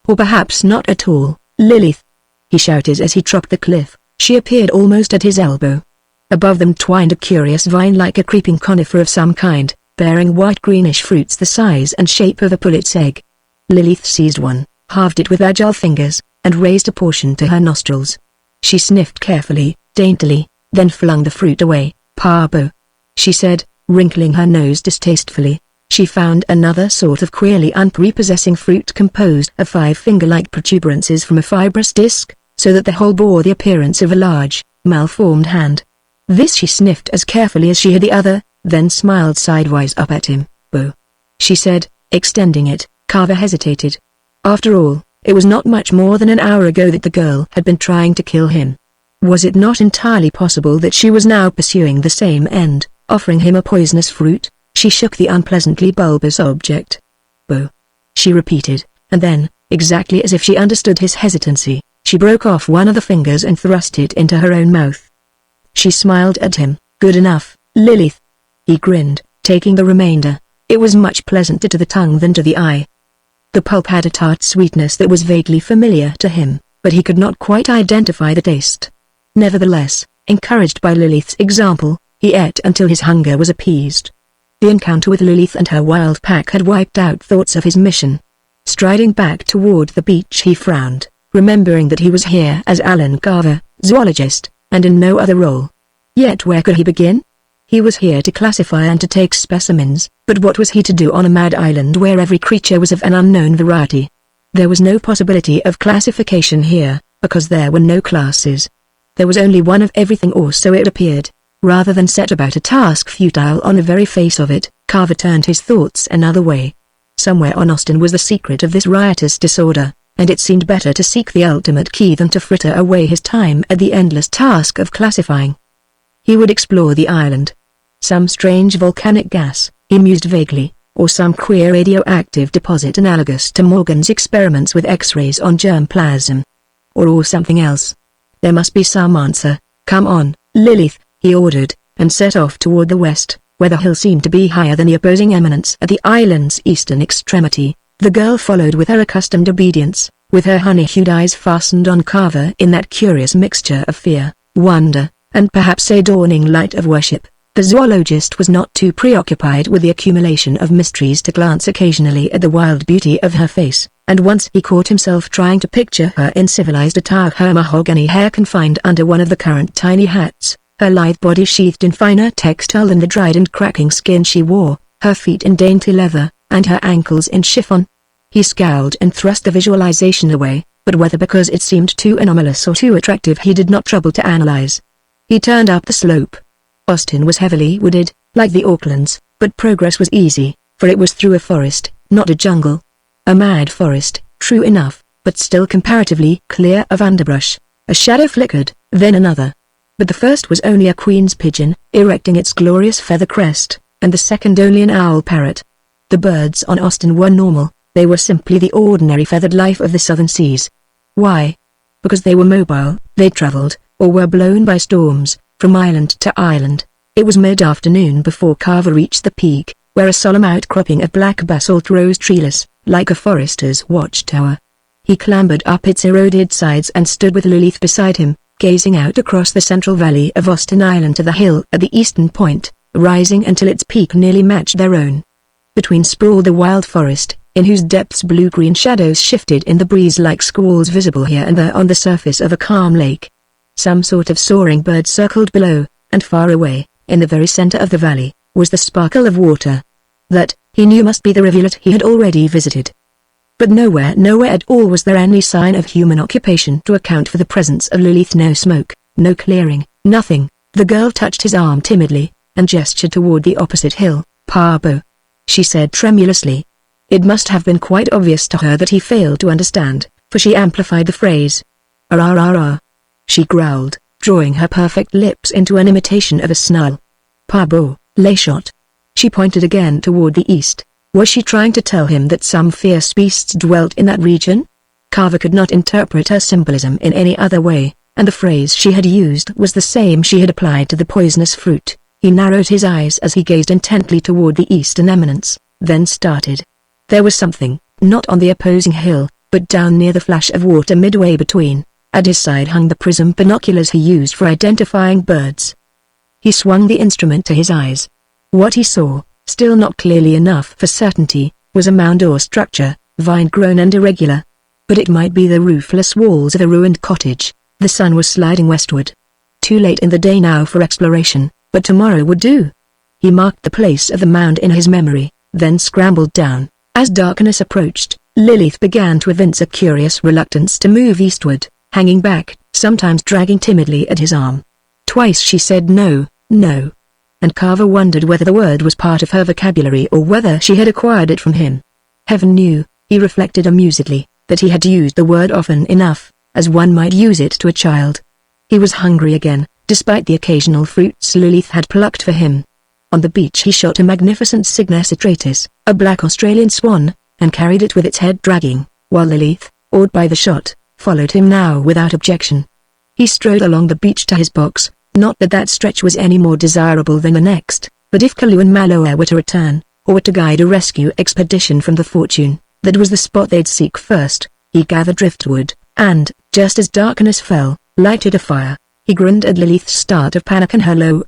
Or perhaps not at all. "Lilith!" he shouted as he topped the cliff. She appeared almost at his elbow. Above them twined a curious vine like a creeping conifer of some kind, bearing white-greenish fruits the size and shape of a pullet's egg. Lilith seized one, halved it with agile fingers, and raised a portion to her nostrils. She sniffed carefully, daintily, then flung the fruit away. "Parbo," she said, wrinkling her nose distastefully. She found another sort of queerly unprepossessing fruit composed of 5 finger-like protuberances from a fibrous disc, so that the whole bore the appearance of a large, malformed hand. This she sniffed as carefully as she had the other, then smiled sidewise up at him. "Bo," she said, extending it. Carver hesitated. After all, it was not much more than an hour ago that the girl had been trying to kill him. Was it not entirely possible that she was now pursuing the same end, offering him a poisonous fruit? She shook the unpleasantly bulbous object. "Bo," she repeated, and then, exactly as if she understood his hesitancy, she broke off one of the fingers and thrust it into her own mouth. She smiled at him. "Good enough, Lilith." He grinned, taking the remainder. It was much pleasanter to the tongue than to the eye. The pulp had a tart sweetness that was vaguely familiar to him, but he could not quite identify the taste. Nevertheless, encouraged by Lilith's example, he ate until his hunger was appeased. The encounter with Lilith and her wild pack had wiped out thoughts of his mission. Striding back toward the beach he frowned, remembering that he was here as Alan Carver, zoologist, and in no other role. Yet where could he begin? He was here to classify and to take specimens, but what was he to do on a mad island where every creature was of an unknown variety? There was no possibility of classification here, because there were no classes. There was only one of everything, or so it appeared. Rather than set about a task futile on the very face of it, Carver turned his thoughts another way. Somewhere on Austin was the secret of this riotous disorder, and it seemed better to seek the ultimate key than to fritter away his time at the endless task of classifying. He would explore the island. Some strange volcanic gas, he mused vaguely, or some queer radioactive deposit analogous to Morgan's experiments with X-rays on germplasm. or something else. There must be some answer. Come on, Lilith, he ordered, and set off toward the west, where the hill seemed to be higher than the opposing eminence at the island's eastern extremity. The girl followed with her accustomed obedience, with her honey-hued eyes fastened on Carver in that curious mixture of fear, wonder, and perhaps a dawning light of worship. The zoologist was not too preoccupied with the accumulation of mysteries to glance occasionally at the wild beauty of her face, and once he caught himself trying to picture her in civilized attire, her mahogany hair confined under one of the current tiny hats, her lithe body sheathed in finer textile than the dried and cracking skin she wore, her feet in dainty leather, and her ankles in chiffon. He scowled and thrust the visualization away, but whether because it seemed too anomalous or too attractive he did not trouble to analyze. He turned up the slope. Austin was heavily wooded, like the Aucklands, but progress was easy, for it was through a forest, not a jungle. A mad forest, true enough, but still comparatively clear of underbrush. A shadow flickered, then another. But the first was only a queen's pigeon, erecting its glorious feather crest, and the second only an owl parrot. The birds on Austin were normal, they were simply the ordinary feathered life of the southern seas. Why? Because they were mobile, they traveled, or were blown by storms, from island to island. It was mid-afternoon before Carver reached the peak, where a solemn outcropping of black basalt rose treeless, like a forester's watchtower. He clambered up its eroded sides and stood with Lilith beside him, gazing out across the central valley of Austin Island to the hill at the eastern point, rising until its peak nearly matched their own. Between sprawled the wild forest, in whose depths blue-green shadows shifted in the breeze like squalls visible here and there on the surface of a calm lake. Some sort of soaring bird circled below, and far away, in the very center of the valley, was the sparkle of water. That, he knew, must be the rivulet he had already visited. But nowhere at all was there any sign of human occupation to account for the presence of Lilith. No smoke, no clearing, nothing. The girl touched his arm timidly, and gestured toward the opposite hill. Pabo, she said tremulously. It must have been quite obvious to her that he failed to understand, for she amplified the phrase. Ah, she growled, drawing her perfect lips into an imitation of a snarl. Pabo, Layshot. She pointed again toward the east. Was she trying to tell him that some fierce beasts dwelt in that region? Carver could not interpret her symbolism in any other way, and the phrase she had used was the same she had applied to the poisonous fruit. He narrowed his eyes as he gazed intently toward the eastern eminence, then started. There was something, not on the opposing hill, but down near the flash of water midway between. At his side hung the prism binoculars he used for identifying birds. He swung the instrument to his eyes. What he saw, still not clearly enough for certainty, was a mound or structure, vine-grown and irregular. But it might be the roofless walls of a ruined cottage. The sun was sliding westward. Too late in the day now for exploration, but tomorrow would do. He marked the place of the mound in his memory, then scrambled down. As darkness approached, Lilith began to evince a curious reluctance to move eastward, hanging back, sometimes dragging timidly at his arm. Twice she said no, no. And Carver wondered whether the word was part of her vocabulary or whether she had acquired it from him. Heaven knew, he reflected amusedly, that he had used the word often enough, as one might use it to a child. He was hungry again, despite the occasional fruits Lilith had plucked for him. On the beach he shot a magnificent Cygnus atratus, a black Australian swan, and carried it with its head dragging, while Lilith, awed by the shot, followed him now without objection. He strode along the beach to his box, not that that stretch was any more desirable than the next, but if Kalu and Maloa were to return, or were to guide a rescue expedition from the Fortune, that was the spot they'd seek first. He gathered driftwood, and, just as darkness fell, lighted a fire. He grinned at Lilith's start of panic and her low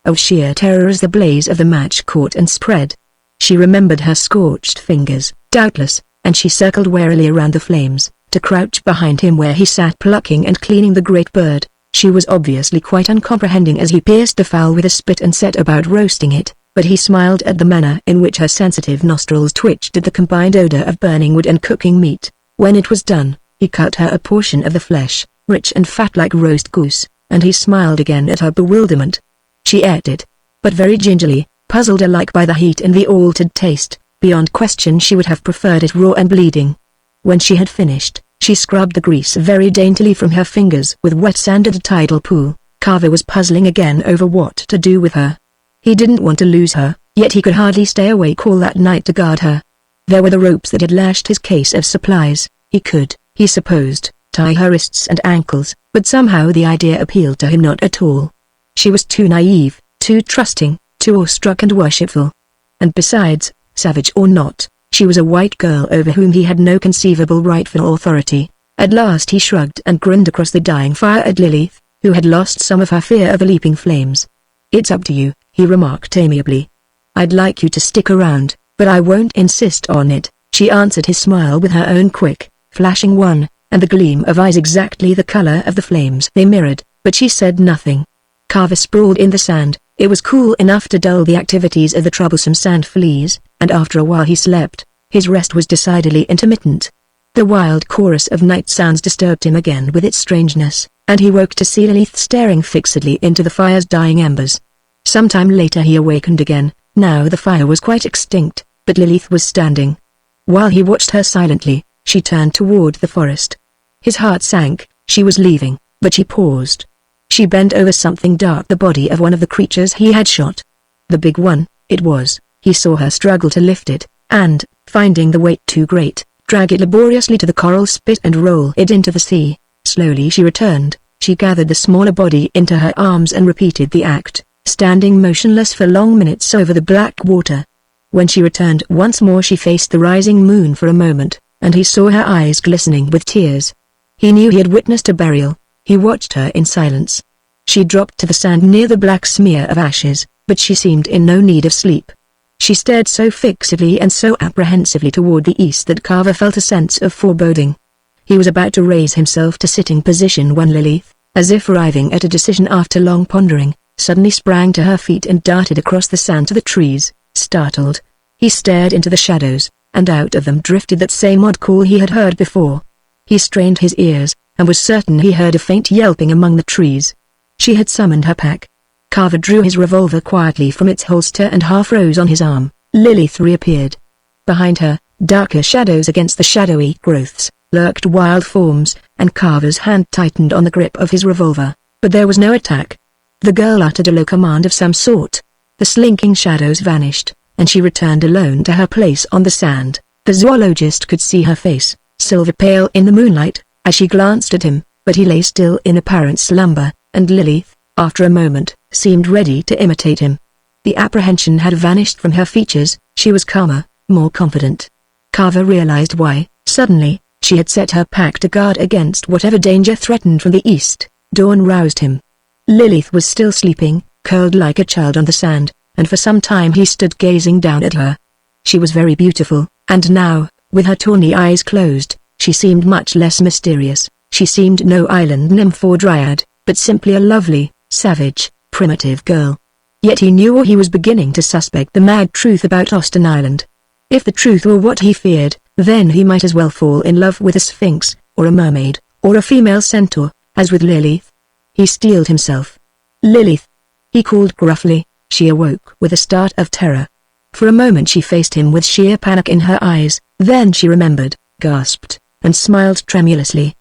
of sheer terror as the blaze of the match caught and spread. She remembered her scorched fingers, doubtless, and she circled warily around the flames, to crouch behind him where he sat plucking and cleaning the great bird. She was obviously quite uncomprehending as he pierced the fowl with a spit and set about roasting it, but he smiled at the manner in which her sensitive nostrils twitched at the combined odor of burning wood and cooking meat. When it was done, he cut her a portion of the flesh, rich and fat like roast goose, and he smiled again at her bewilderment. She ate it, but very gingerly, puzzled alike by the heat and the altered taste. Beyond question she would have preferred it raw and bleeding. When she had finished, she scrubbed the grease very daintily from her fingers with wet sand at a tidal pool. Carver was puzzling again over what to do with her. He didn't want to lose her, yet he could hardly stay awake all that night to guard her. There were the ropes that had lashed his case of supplies. He could, He supposed, tie her wrists and ankles, but somehow the idea appealed to him not at all. She was too naive, too trusting, too awestruck and worshipful. And besides, savage or not, she was a white girl over whom he had no conceivable rightful authority. At last he shrugged and grinned across the dying fire at Lilith, who had lost some of her fear of the leaping flames. "It's up to you," he remarked amiably. "I'd like you to stick around, but I won't insist on it," she answered his smile with her own quick, flashing one, and the gleam of eyes exactly the color of the flames they mirrored, but she said nothing. Carver sprawled in the sand. It was cool enough to dull the activities of the troublesome sand fleas, and after a while he slept. His rest was decidedly intermittent. The wild chorus of night sounds disturbed him again with its strangeness, and he woke to see Lilith staring fixedly into the fire's dying embers. Some time later he awakened again. Now the fire was quite extinct, but Lilith was standing. While he watched her silently, she turned toward the forest. His heart sank. She was leaving, but she paused. She bent over something dark, the body of one of the creatures he had shot. The big one, it was. He saw her struggle to lift it, and, finding the weight too great, drag it laboriously to the coral spit and roll it into the sea. Slowly she returned. She gathered the smaller body into her arms and repeated the act, standing motionless for long minutes over the black water. When she returned once more she faced the rising moon for a moment, and he saw her eyes glistening with tears. He knew he had witnessed a burial. He watched her in silence. She dropped to the sand near the black smear of ashes, but she seemed in no need of sleep. She stared so fixedly and so apprehensively toward the east that Carver felt a sense of foreboding. He was about to raise himself to sitting position when Lilith, as if arriving at a decision after long pondering, suddenly sprang to her feet and darted across the sand to the trees. Startled, he stared into the shadows, and out of them drifted that same odd call he had heard before. He strained his ears, and was certain he heard a faint yelping among the trees. She had summoned her pack. Carver drew his revolver quietly from its holster and half rose on his arm. Lilith reappeared. Behind her, darker shadows against the shadowy growths, lurked wild forms, and Carver's hand tightened on the grip of his revolver, but there was no attack. The girl uttered a low command of some sort. The slinking shadows vanished, and she returned alone to her place on the sand. The zoologist could see her face, silver pale in the moonlight, as she glanced at him, but he lay still in apparent slumber, and Lilith, after a moment, seemed ready to imitate him. The apprehension had vanished from her features. She was calmer, more confident. Carver realized why. Suddenly, she had set her pack to guard against whatever danger threatened from the east. Dawn roused him. Lilith was still sleeping, curled like a child on the sand, and for some time he stood gazing down at her. She was very beautiful, and now, with her tawny eyes closed, she seemed much less mysterious. She seemed no island nymph or dryad, but simply a lovely, savage, primitive girl. Yet he knew, or he was beginning to suspect, the mad truth about Austin Island. If the truth were what he feared, then he might as well fall in love with a sphinx, or a mermaid, or a female centaur, as with Lilith. He steeled himself. "Lilith!" he called gruffly. She awoke with a start of terror. For a moment she faced him with sheer panic in her eyes, then she remembered, gasped, and smiled tremulously.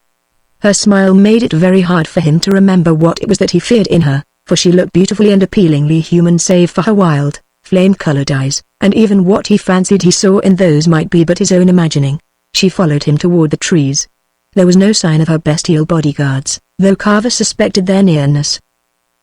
Her smile made it very hard for him to remember what it was that he feared in her, for she looked beautifully and appealingly human save for her wild, flame-colored eyes, and even what he fancied he saw in those might be but his own imagining. She followed him toward the trees. There was no sign of her bestial bodyguards, though Carver suspected their nearness.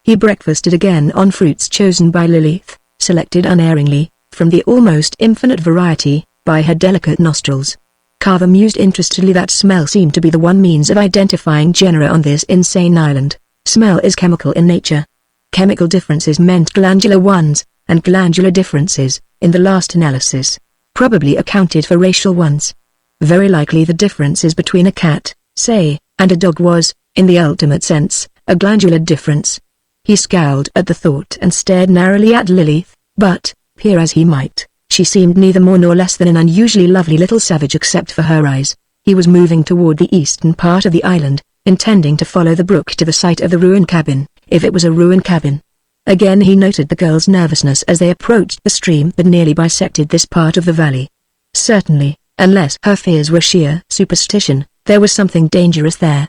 He breakfasted again on fruits chosen by Lilith, selected unerringly, from the almost infinite variety, by her delicate nostrils. Carver mused interestedly that smell seemed to be the one means of identifying genera on this insane island. Smell is chemical in nature. Chemical differences meant glandular ones, and glandular differences, in the last analysis, probably accounted for racial ones. Very likely the differences between a cat, say, and a dog was, in the ultimate sense, a glandular difference. He scowled at the thought and stared narrowly at Lilith, but, peer as he might, she seemed neither more nor less than an unusually lovely little savage except for her eyes. He was moving toward the eastern part of the island, intending to follow the brook to the site of the ruined cabin, if it was a ruined cabin. Again he noted the girl's nervousness as they approached the stream that nearly bisected this part of the valley. Certainly, unless her fears were sheer superstition, there was something dangerous there.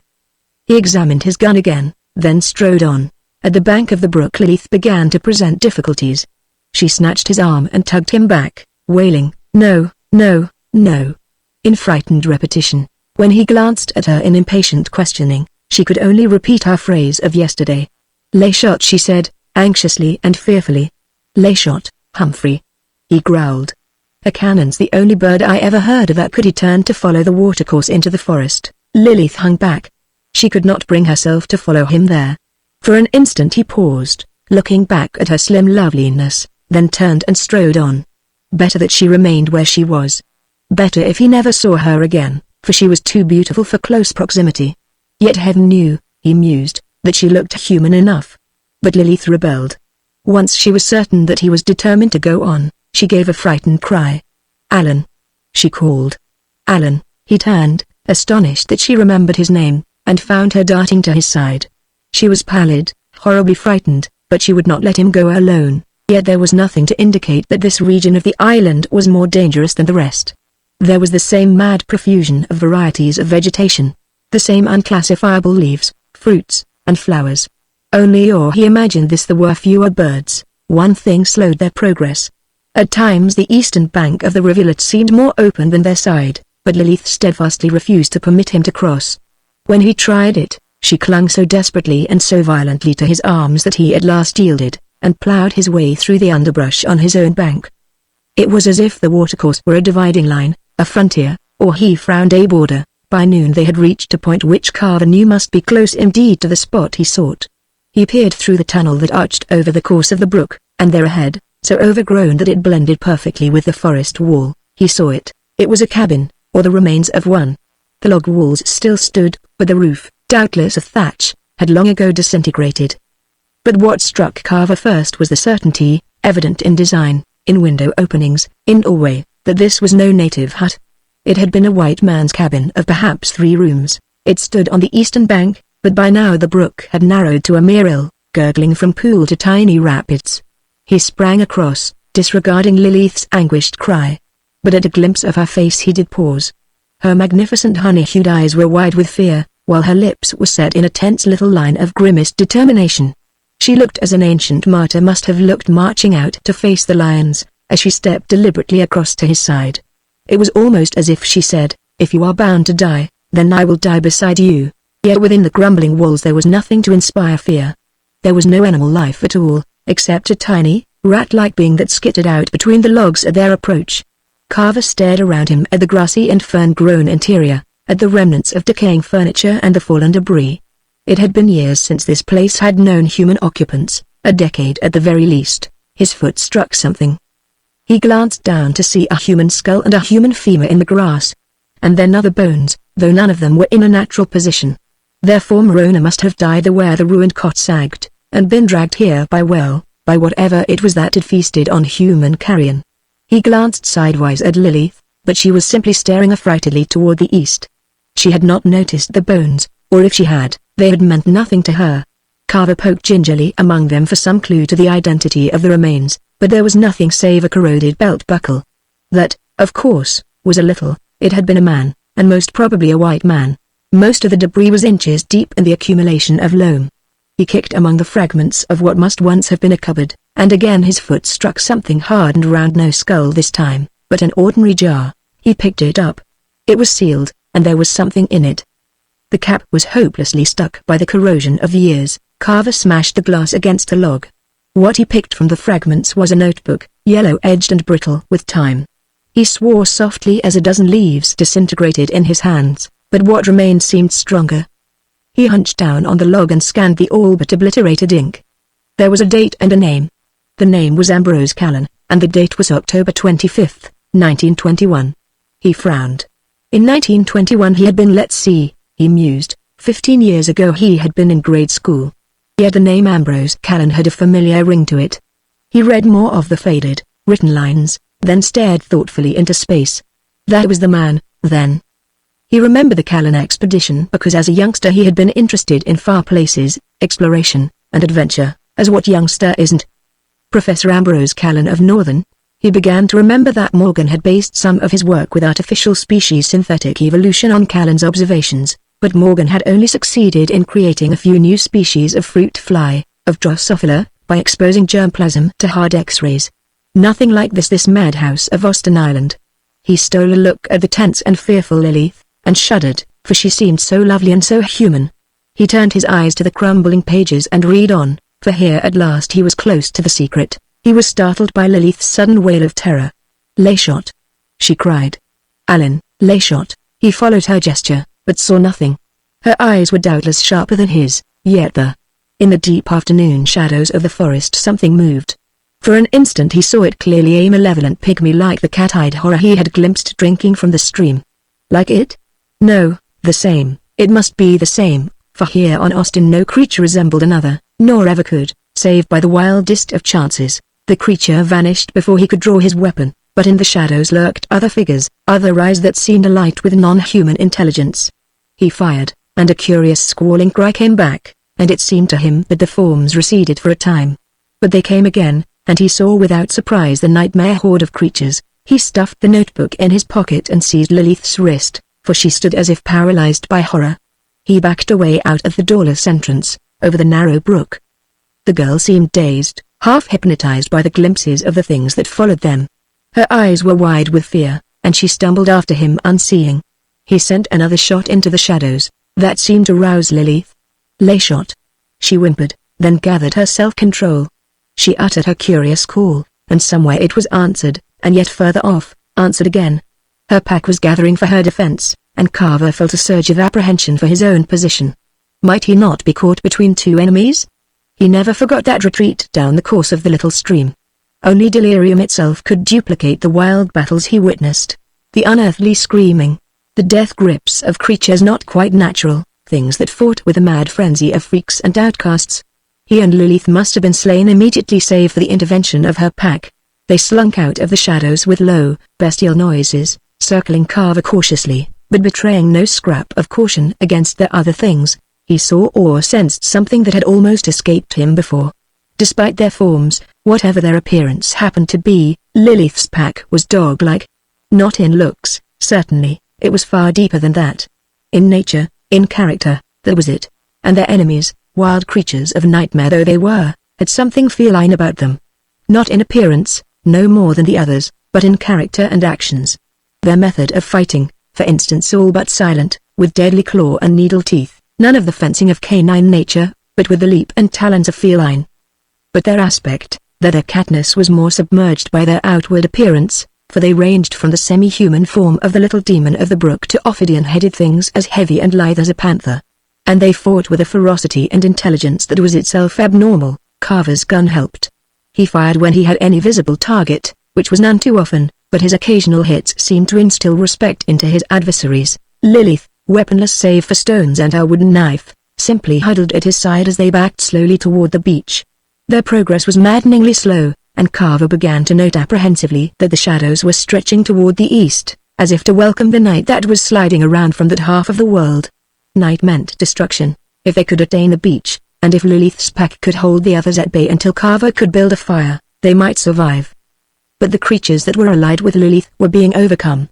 He examined his gun again, then strode on. At the bank of the brook Lilith began to present difficulties. She snatched his arm and tugged him back, wailing, "No, no, no," in frightened repetition. When he glanced at her in impatient questioning, she could only repeat her phrase of yesterday. "Lay shot," she said, anxiously and fearfully. "Lay shot, Humphrey," he growled. "A cannon's the only bird I ever heard of that." He turned to follow the watercourse into the forest. Lilith hung back. She could not bring herself to follow him there. For an instant he paused, looking back at her slim loveliness, then turned and strode on. Better that she remained where she was. Better if he never saw her again, for she was too beautiful for close proximity. Yet heaven knew, he mused, that she looked human enough. But Lilith rebelled. Once she was certain that he was determined to go on, she gave a frightened cry. "Alan!" she called. "Alan!" He turned, astonished that she remembered his name, and found her darting to his side. She was pallid, horribly frightened, but she would not let him go alone, yet there was nothing to indicate that this region of the island was more dangerous than the rest. There was the same mad profusion of varieties of vegetation, the same unclassifiable leaves, fruits, and flowers. Only or he imagined this there were fewer birds. One thing slowed their progress. At times the eastern bank of the rivulet seemed more open than their side, but Lilith steadfastly refused to permit him to cross. When he tried it, she clung so desperately and so violently to his arms that he at last yielded, and ploughed his way through the underbrush on his own bank. It was as if the watercourse were a dividing line, a frontier, or he frowned a border. By noon they had reached a point which Carver knew must be close indeed to the spot he sought. He peered through the tunnel that arched over the course of the brook, and there ahead, so overgrown that it blended perfectly with the forest wall, he saw it. It was a cabin, or the remains of one. The log walls still stood, but the roof, doubtless of thatch, had long ago disintegrated. But what struck Carver first was the certainty, evident in design, in window openings, in doorway, that this was no native hut. It had been a white man's cabin of perhaps 3 rooms. It stood on the eastern bank, but by now the brook had narrowed to a mere rill, gurgling from pool to tiny rapids. He sprang across, disregarding Lilith's anguished cry. But at a glimpse of her face he did pause. Her magnificent honey-hued eyes were wide with fear, while her lips were set in a tense little line of grimaced determination. She looked as an ancient martyr must have looked marching out to face the lions, as she stepped deliberately across to his side. It was almost as if she said, "If you are bound to die, then I will die beside you." Yet within the crumbling walls there was nothing to inspire fear. There was no animal life at all, except a tiny, rat-like being that skittered out between the logs at their approach. Carver stared around him at the grassy and fern-grown interior, at the remnants of decaying furniture and the fallen debris. It had been years since this place had known human occupants, a decade at the very least. His foot struck something. He glanced down to see a human skull and a human femur in the grass. And then other bones, though none of them were in a natural position. Their former owner must have died there where the ruined cot sagged, and been dragged here by whatever it was that had feasted on human carrion. He glanced sidewise at Lilith, but she was simply staring affrightedly toward the east. She had not noticed the bones, or if she had, they had meant nothing to her. Carver poked gingerly among them for some clue to the identity of the remains, but there was nothing save a corroded belt buckle. That, of course, was a little. It had been a man, and most probably a white man. Most of the debris was inches deep in the accumulation of loam. He kicked among the fragments of what must once have been a cupboard, and again his foot struck something hard and round, no skull this time, but an ordinary jar. He picked it up. It was sealed, and there was something in it. The cap was hopelessly stuck by the corrosion of years. Carver smashed the glass against a log. What he picked from the fragments was a notebook, yellow-edged and brittle with time. He swore softly as a dozen leaves disintegrated in his hands, but what remained seemed stronger. He hunched down on the log and scanned the all but obliterated ink. There was a date and a name. The name was Ambrose Callan, and the date was October 25, 1921. He frowned. In 1921 he had been, let's see, he mused, 15 years ago he had been in grade school. Yet the name Ambrose Callan had a familiar ring to it. He read more of the faded, written lines, then stared thoughtfully into space. That was the man, then. He remembered the Callan expedition because as a youngster he had been interested in far places, exploration, and adventure, as what youngster isn't? Professor Ambrose Callan of Northern. He began to remember that Morgan had based some of his work with artificial species synthetic evolution on Callan's observations, but Morgan had only succeeded in creating a few new species of fruit fly, of Drosophila, by exposing germplasm to hard X-rays. Nothing like this madhouse of Austin Island. He stole a look at the tense and fearful Lilith, and shuddered, for she seemed so lovely and so human. He turned his eyes to the crumbling pages and read on, for here at last he was close to the secret. He was startled by Lilith's sudden wail of terror. "Layshot!" she cried. "Alan, Layshot!" He followed her gesture, but saw nothing. Her eyes were doubtless sharper than his, yet in the deep afternoon shadows of the forest something moved. For an instant he saw it clearly, a malevolent pygmy like the cat-eyed horror he had glimpsed drinking from the stream. Like it? No, the same. It must be the same, for here on Austin no creature resembled another, nor ever could, save by the wildest of chances. The creature vanished before he could draw his weapon, but in the shadows lurked other figures, other eyes that seemed alight with non-human intelligence. He fired, and a curious squalling cry came back, and it seemed to him that the forms receded for a time. But they came again, and he saw without surprise the nightmare horde of creatures. He stuffed the notebook in his pocket and seized Lilith's wrist, for she stood as if paralyzed by horror. He backed away out of the doorless entrance, over the narrow brook. The girl seemed dazed, half hypnotized by the glimpses of the things that followed them. Her eyes were wide with fear, and she stumbled after him unseeing. He sent another shot into the shadows, that seemed to rouse Lilith. "Layshot!" she whimpered, then gathered her self-control. She uttered her curious call, and somewhere it was answered, and yet further off, answered again. Her pack was gathering for her defense, and Carver felt a surge of apprehension for his own position. Might he not be caught between two enemies? He never forgot that retreat down the course of the little stream. Only delirium itself could duplicate the wild battles he witnessed. The unearthly screaming, the death grips of creatures not quite natural, things that fought with a mad frenzy of freaks and outcasts. He and Lilith must have been slain immediately save for the intervention of her pack. They slunk out of the shadows with low, bestial noises, circling Carver cautiously, but betraying no scrap of caution against the other things. He saw or sensed something that had almost escaped him before. Despite their forms, whatever their appearance happened to be, Lilith's pack was dog-like. Not in looks, certainly, it was far deeper than that. In nature, in character, that was it. And their enemies, wild creatures of nightmare though they were, had something feline about them. Not in appearance, no more than the others, but in character and actions. Their method of fighting, for instance, all but silent, with deadly claw and needle teeth, none of the fencing of canine nature, but with the leap and talons of feline. But their aspect, their catness was more submerged by their outward appearance, for they ranged from the semi-human form of the little demon of the brook to Ophidian-headed things as heavy and lithe as a panther. And they fought with a ferocity and intelligence that was itself abnormal. Carver's gun helped. He fired when he had any visible target, which was none too often, but his occasional hits seemed to instill respect into his adversaries. Lilith, weaponless save for stones and her wooden knife, simply huddled at his side as they backed slowly toward the beach. Their progress was maddeningly slow, and Carver began to note apprehensively that the shadows were stretching toward the east, as if to welcome the night that was sliding around from that half of the world. Night meant destruction, if they could attain the beach, and if Lilith's pack could hold the others at bay until Carver could build a fire, they might survive. But the creatures that were allied with Lilith were being overcome.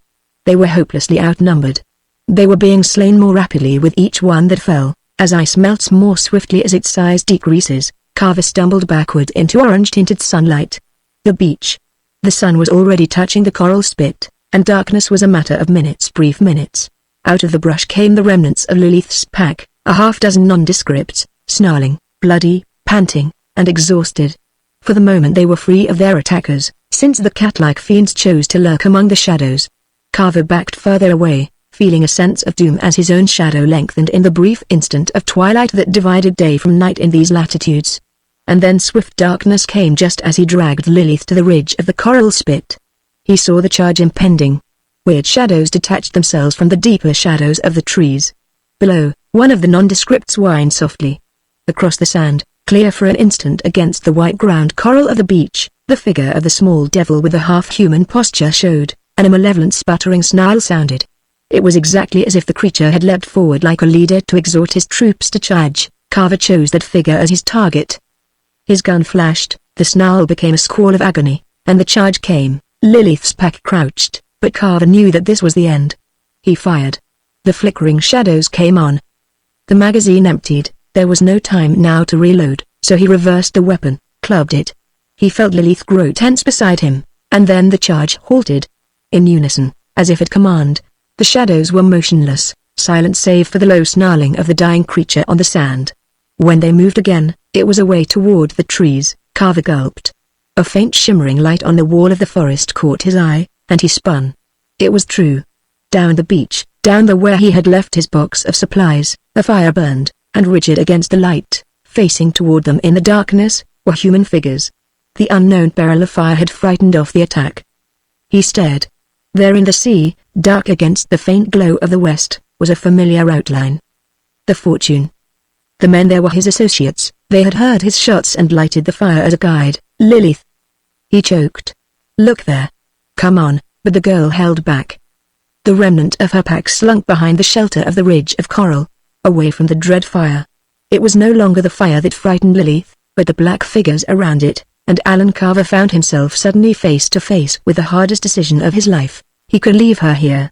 They were hopelessly outnumbered. They were being slain more rapidly with each one that fell, as ice melts more swiftly as its size decreases. Carver stumbled backward into orange-tinted sunlight. The beach. The sun was already touching the coral spit, and darkness was a matter of minutes, brief minutes. Out of the brush came the remnants of Lilith's pack, a half-dozen nondescripts, snarling, bloody, panting, and exhausted. For the moment they were free of their attackers, since the cat-like fiends chose to lurk among the shadows. Carver backed further away, feeling a sense of doom as his own shadow lengthened in the brief instant of twilight that divided day from night in these latitudes. And then swift darkness came just as he dragged Lilith to the ridge of the coral spit. He saw the charge impending. Weird shadows detached themselves from the deeper shadows of the trees. Below, one of the nondescripts whined softly. Across the sand, clear for an instant against the white ground coral of the beach, the figure of the small devil with the half-human posture showed, and a malevolent sputtering snarl sounded. It was exactly as if the creature had leapt forward like a leader to exhort his troops to charge. Carver chose that figure as his target. His gun flashed, the snarl became a squall of agony, and the charge came. Lilith's pack crouched, but Carver knew that this was the end. He fired. The flickering shadows came on. The magazine emptied. There was no time now to reload, so he reversed the weapon, clubbed it. He felt Lilith grow tense beside him, and then the charge halted. In unison, as if at command, the shadows were motionless, silent save for the low snarling of the dying creature on the sand. When they moved again, it was away toward the trees. Carver gulped. A faint shimmering light on the wall of the forest caught his eye, and he spun. It was true. Down the beach, down the where he had left his box of supplies, a fire burned, and rigid against the light, facing toward them in the darkness, were human figures. The unknown barrel of fire had frightened off the attack. He stared. There in the sea, dark against the faint glow of the west, was a familiar outline. The Fortune. The men there were his associates. They had heard his shots and lighted the fire as a guide. Lilith. He choked. Look there. Come on, but the girl held back. The remnant of her pack slunk behind the shelter of the ridge of coral, away from the dread fire. It was no longer the fire that frightened Lilith, but the black figures around it, and Alan Carver found himself suddenly face to face with the hardest decision of his life. He could leave her here.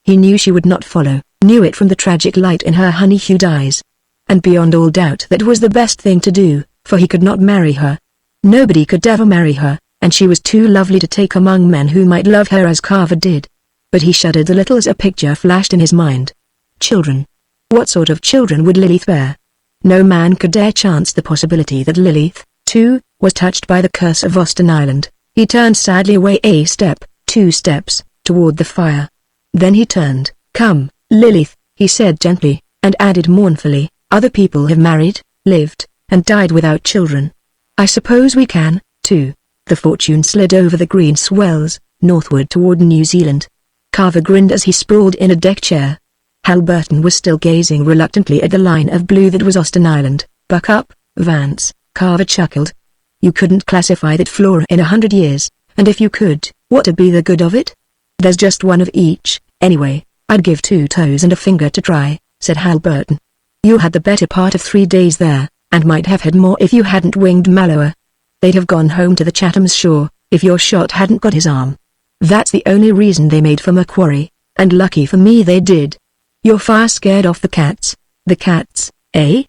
He knew she would not follow, knew it from the tragic light in her honey-hued eyes. And beyond all doubt that was the best thing to do, for he could not marry her. Nobody could ever marry her, and she was too lovely to take among men who might love her as Carver did. But he shuddered a little as a picture flashed in his mind. Children. What sort of children would Lilith bear? No man could dare chance the possibility that Lilith, too, was touched by the curse of Austin Island. He turned sadly away a step, 2 steps, toward the fire. Then he turned. Come, Lilith, he said gently, and added mournfully, other people have married, lived, and died without children. I suppose we can, too. The Fortune slid over the green swells, northward toward New Zealand. Carver grinned as he sprawled in a deck chair. Hal Burton was still gazing reluctantly at the line of blue that was Austin Island. Buck up, Vance, Carver chuckled. You couldn't classify that flora in 100 years, and if you could, what'd be the good of it? There's just one of each, anyway. I'd give 2 toes and a finger to try, said Hal Burton. You had the better part of 3 days there, and might have had more if you hadn't winged Mallower. They'd have gone home to the Chatham's shore, if your shot hadn't got his arm. That's the only reason they made for Macquarie, and lucky for me they did. Your fire scared off the cats. The cats, eh?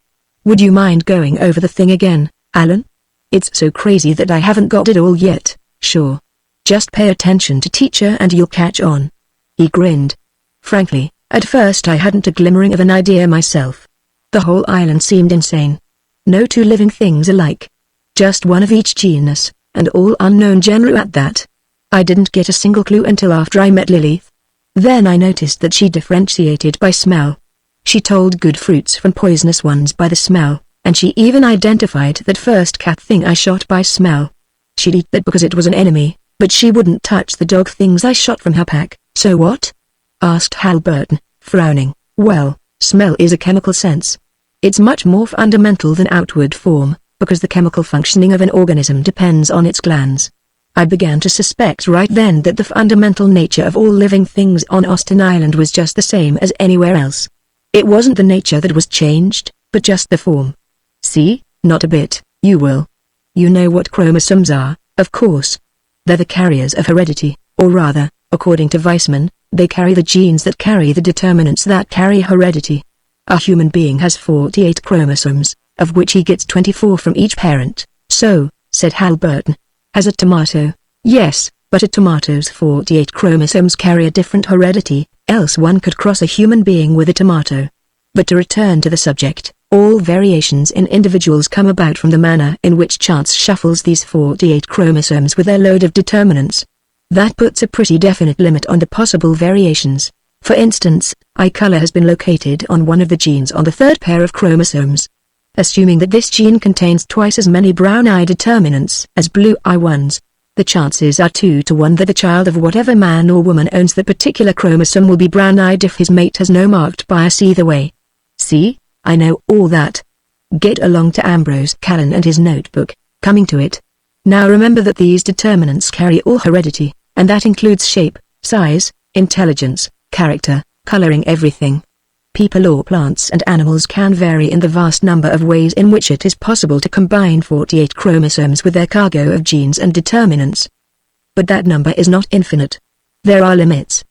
Would you mind going over the thing again, Alan? It's so crazy that I haven't got it all yet. Sure. Just pay attention to teacher and you'll catch on. He grinned. Frankly, at first I hadn't a glimmering of an idea myself. The whole island seemed insane. No 2 living things alike. Just one of each genus, and all unknown genre at that. I didn't get a single clue until after I met Lilith. Then I noticed that she differentiated by smell. She told good fruits from poisonous ones by the smell, and she even identified that first cat thing I shot by smell. She'd eat that because it was an enemy, but she wouldn't touch the dog things I shot from her pack. So what? Asked Hal Burton, frowning. Well, smell is a chemical sense. It's much more fundamental than outward form, because the chemical functioning of an organism depends on its glands. I began to suspect right then that the fundamental nature of all living things on Austin Island was just the same as anywhere else. It wasn't the nature that was changed, but just the form. See? Not a bit, you will. You know what chromosomes are, of course. They're the carriers of heredity, or rather, according to Weissman, they carry the genes that carry the determinants that carry heredity. A human being has 48 chromosomes, of which he gets 24 from each parent. So, said Hal Burton. Has a tomato? Yes, but a tomato's 48 chromosomes carry a different heredity, else one could cross a human being with a tomato. But to return to the subject, all variations in individuals come about from the manner in which chance shuffles these 48 chromosomes with their load of determinants. That puts a pretty definite limit on the possible variations. For instance, eye color has been located on one of the genes on the 3rd pair of chromosomes. Assuming that this gene contains twice as many brown eye determinants as blue eye ones, the chances are 2 to 1 that the child of whatever man or woman owns the particular chromosome will be brown-eyed if his mate has no marked bias either way. See, I know all that. Get along to Ambrose Callan and his notebook, coming to it. Now remember that these determinants carry all heredity, and that includes shape, size, intelligence, character, coloring, everything. People or plants and animals can vary in the vast number of ways in which it is possible to combine 48 chromosomes with their cargo of genes and determinants. But that number is not infinite. There are limits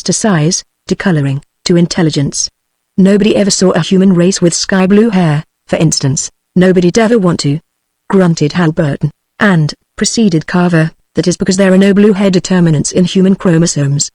to size, to coloring, to intelligence. Nobody ever saw a human race with sky blue hair, for instance. Nobody'd ever want to. Grunted Hal Burton, and, proceeded Carver, that is because there are no blue hair determinants in human chromosomes.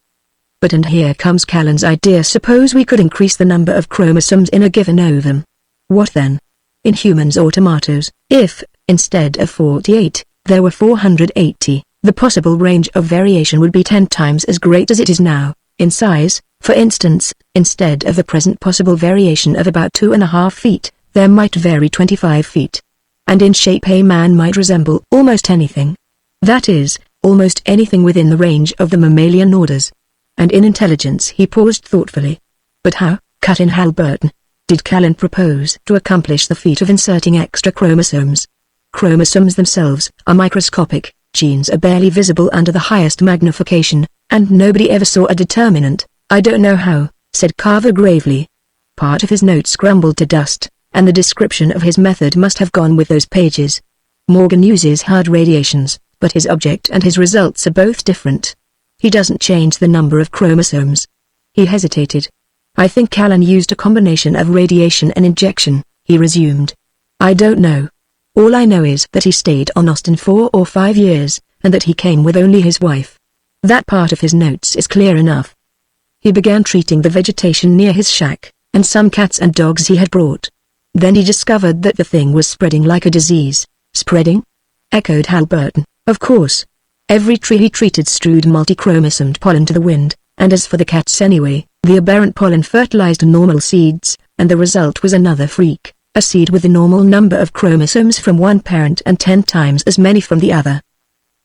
But and here comes Callan's idea. Suppose we could increase the number of chromosomes in a given ovum. What then? In humans or tomatoes, if, instead of 48, there were 480, the possible range of variation would be 10 times as great as it is now. In size, for instance, instead of the present possible variation of about 2.5 feet, there might vary 25 feet. And in shape a man might resemble almost anything. That is, almost anything within the range of the mammalian orders. And in intelligence he paused thoughtfully. But how, cut in Halberton, did Callan propose to accomplish the feat of inserting extra chromosomes? Chromosomes themselves are microscopic, genes are barely visible under the highest magnification, and nobody ever saw a determinant. I don't know how, said Carver gravely. Part of his notes crumbled to dust, and the description of his method must have gone with those pages. Morgan uses hard radiations, but his object and his results are both different. He doesn't change the number of chromosomes. He hesitated. I think Callan used a combination of radiation and injection, he resumed. I don't know. All I know is that he stayed on Austin 4 or 5 years, and that he came with only his wife. That part of his notes is clear enough. He began treating the vegetation near his shack, and some cats and dogs he had brought. Then he discovered that the thing was spreading like a disease. Spreading? Echoed Halberton. Of course. Every tree he treated strewed multi-chromosomed pollen to the wind, and as for the cats anyway, the aberrant pollen fertilized normal seeds, and the result was another freak, a seed with the normal number of chromosomes from one parent and 10 times as many from the other.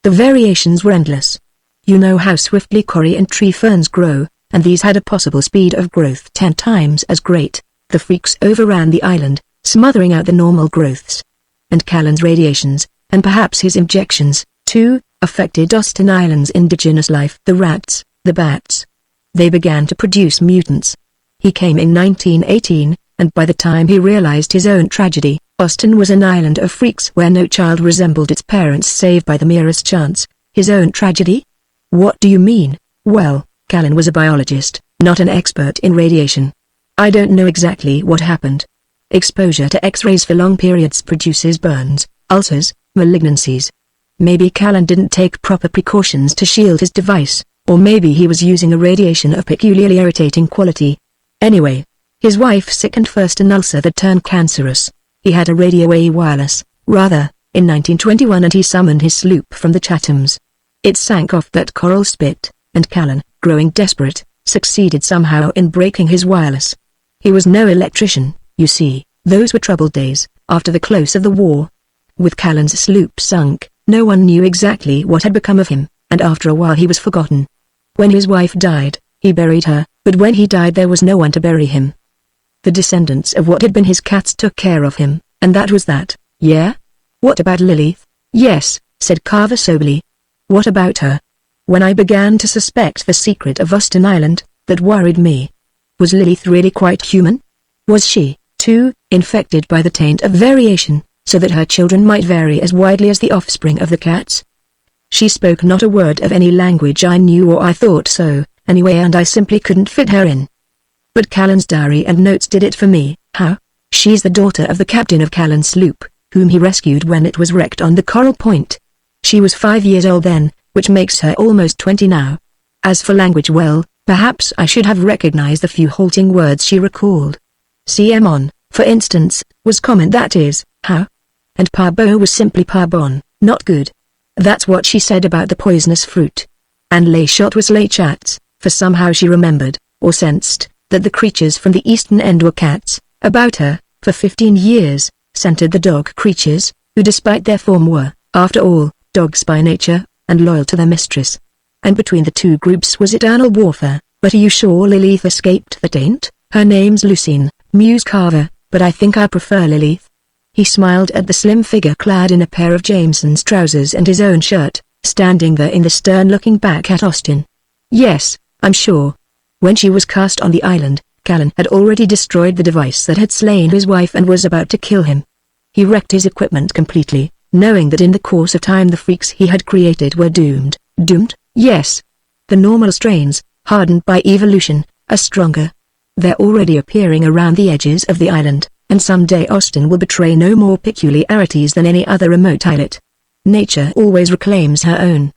The variations were endless. You know how swiftly corrie and tree ferns grow, and these had a possible speed of growth 10 times as great. The freaks overran the island, smothering out the normal growths. And Callan's radiations, and perhaps his injections, too, affected Austin Island's indigenous life. The rats, the bats. They began to produce mutants. He came in 1918, and by the time he realized his own tragedy, Austin was an island of freaks where no child resembled its parents save by the merest chance. His own tragedy? What do you mean? Well, Callan was a biologist, not an expert in radiation. I don't know exactly what happened. Exposure to X-rays for long periods produces burns, ulcers, malignancies. Maybe Callan didn't take proper precautions to shield his device, or maybe he was using a radiation of peculiarly irritating quality. Anyway, his wife sickened first an ulcer that turned cancerous. He had a radio wireless, rather, in 1921, and he summoned his sloop from the Chathams. It sank off that coral spit, and Callan, growing desperate, succeeded somehow in breaking his wireless. He was no electrician, you see. Those were troubled days, after the close of the war. With Callan's sloop sunk, no one knew exactly what had become of him, and after a while he was forgotten. When his wife died, he buried her, but when he died there was no one to bury him. The descendants of what had been his cats took care of him, and that was that. Yeah? What about Lilith? Yes, said Carver soberly. What about her? When I began to suspect the secret of Austin Island, that worried me. Was Lilith really quite human? Was she, too, infected by the taint of variation, so that her children might vary as widely as the offspring of the cats? She spoke not a word of any language I knew, or I thought so, anyway, and I simply couldn't fit her in. But Callan's diary and notes did it for me. How? She's the daughter of the captain of Callan's sloop, whom he rescued when it was wrecked on the Coral Point. She was 5 years old then, which makes her almost 20 now. As for language, well, perhaps I should have recognized the few halting words she recalled. CM for instance, was comment, that is, how? And parbo was simply parbon, not good. That's what she said about the poisonous fruit. And lay shot was lay chats, for somehow she remembered, or sensed, that the creatures from the eastern end were cats. About her, for 15 years, centered the dog creatures, who despite their form were, after all, dogs by nature, and loyal to their mistress. And between the two groups was eternal warfare. But are you sure Lilith escaped the taint? Her name's Lucine, mused Carver, but I think I prefer Lilith. He smiled at the slim figure clad in a pair of Jameson's trousers and his own shirt, standing there in the stern looking back at Austin. Yes, I'm sure. When she was cast on the island, Callan had already destroyed the device that had slain his wife and was about to kill him. He wrecked his equipment completely, knowing that in the course of time the freaks he had created were doomed. Doomed? Yes. The normal strains, hardened by evolution, are stronger. They're already appearing around the edges of the island, and someday Austin will betray no more peculiarities than any other remote islet. Nature always reclaims her own.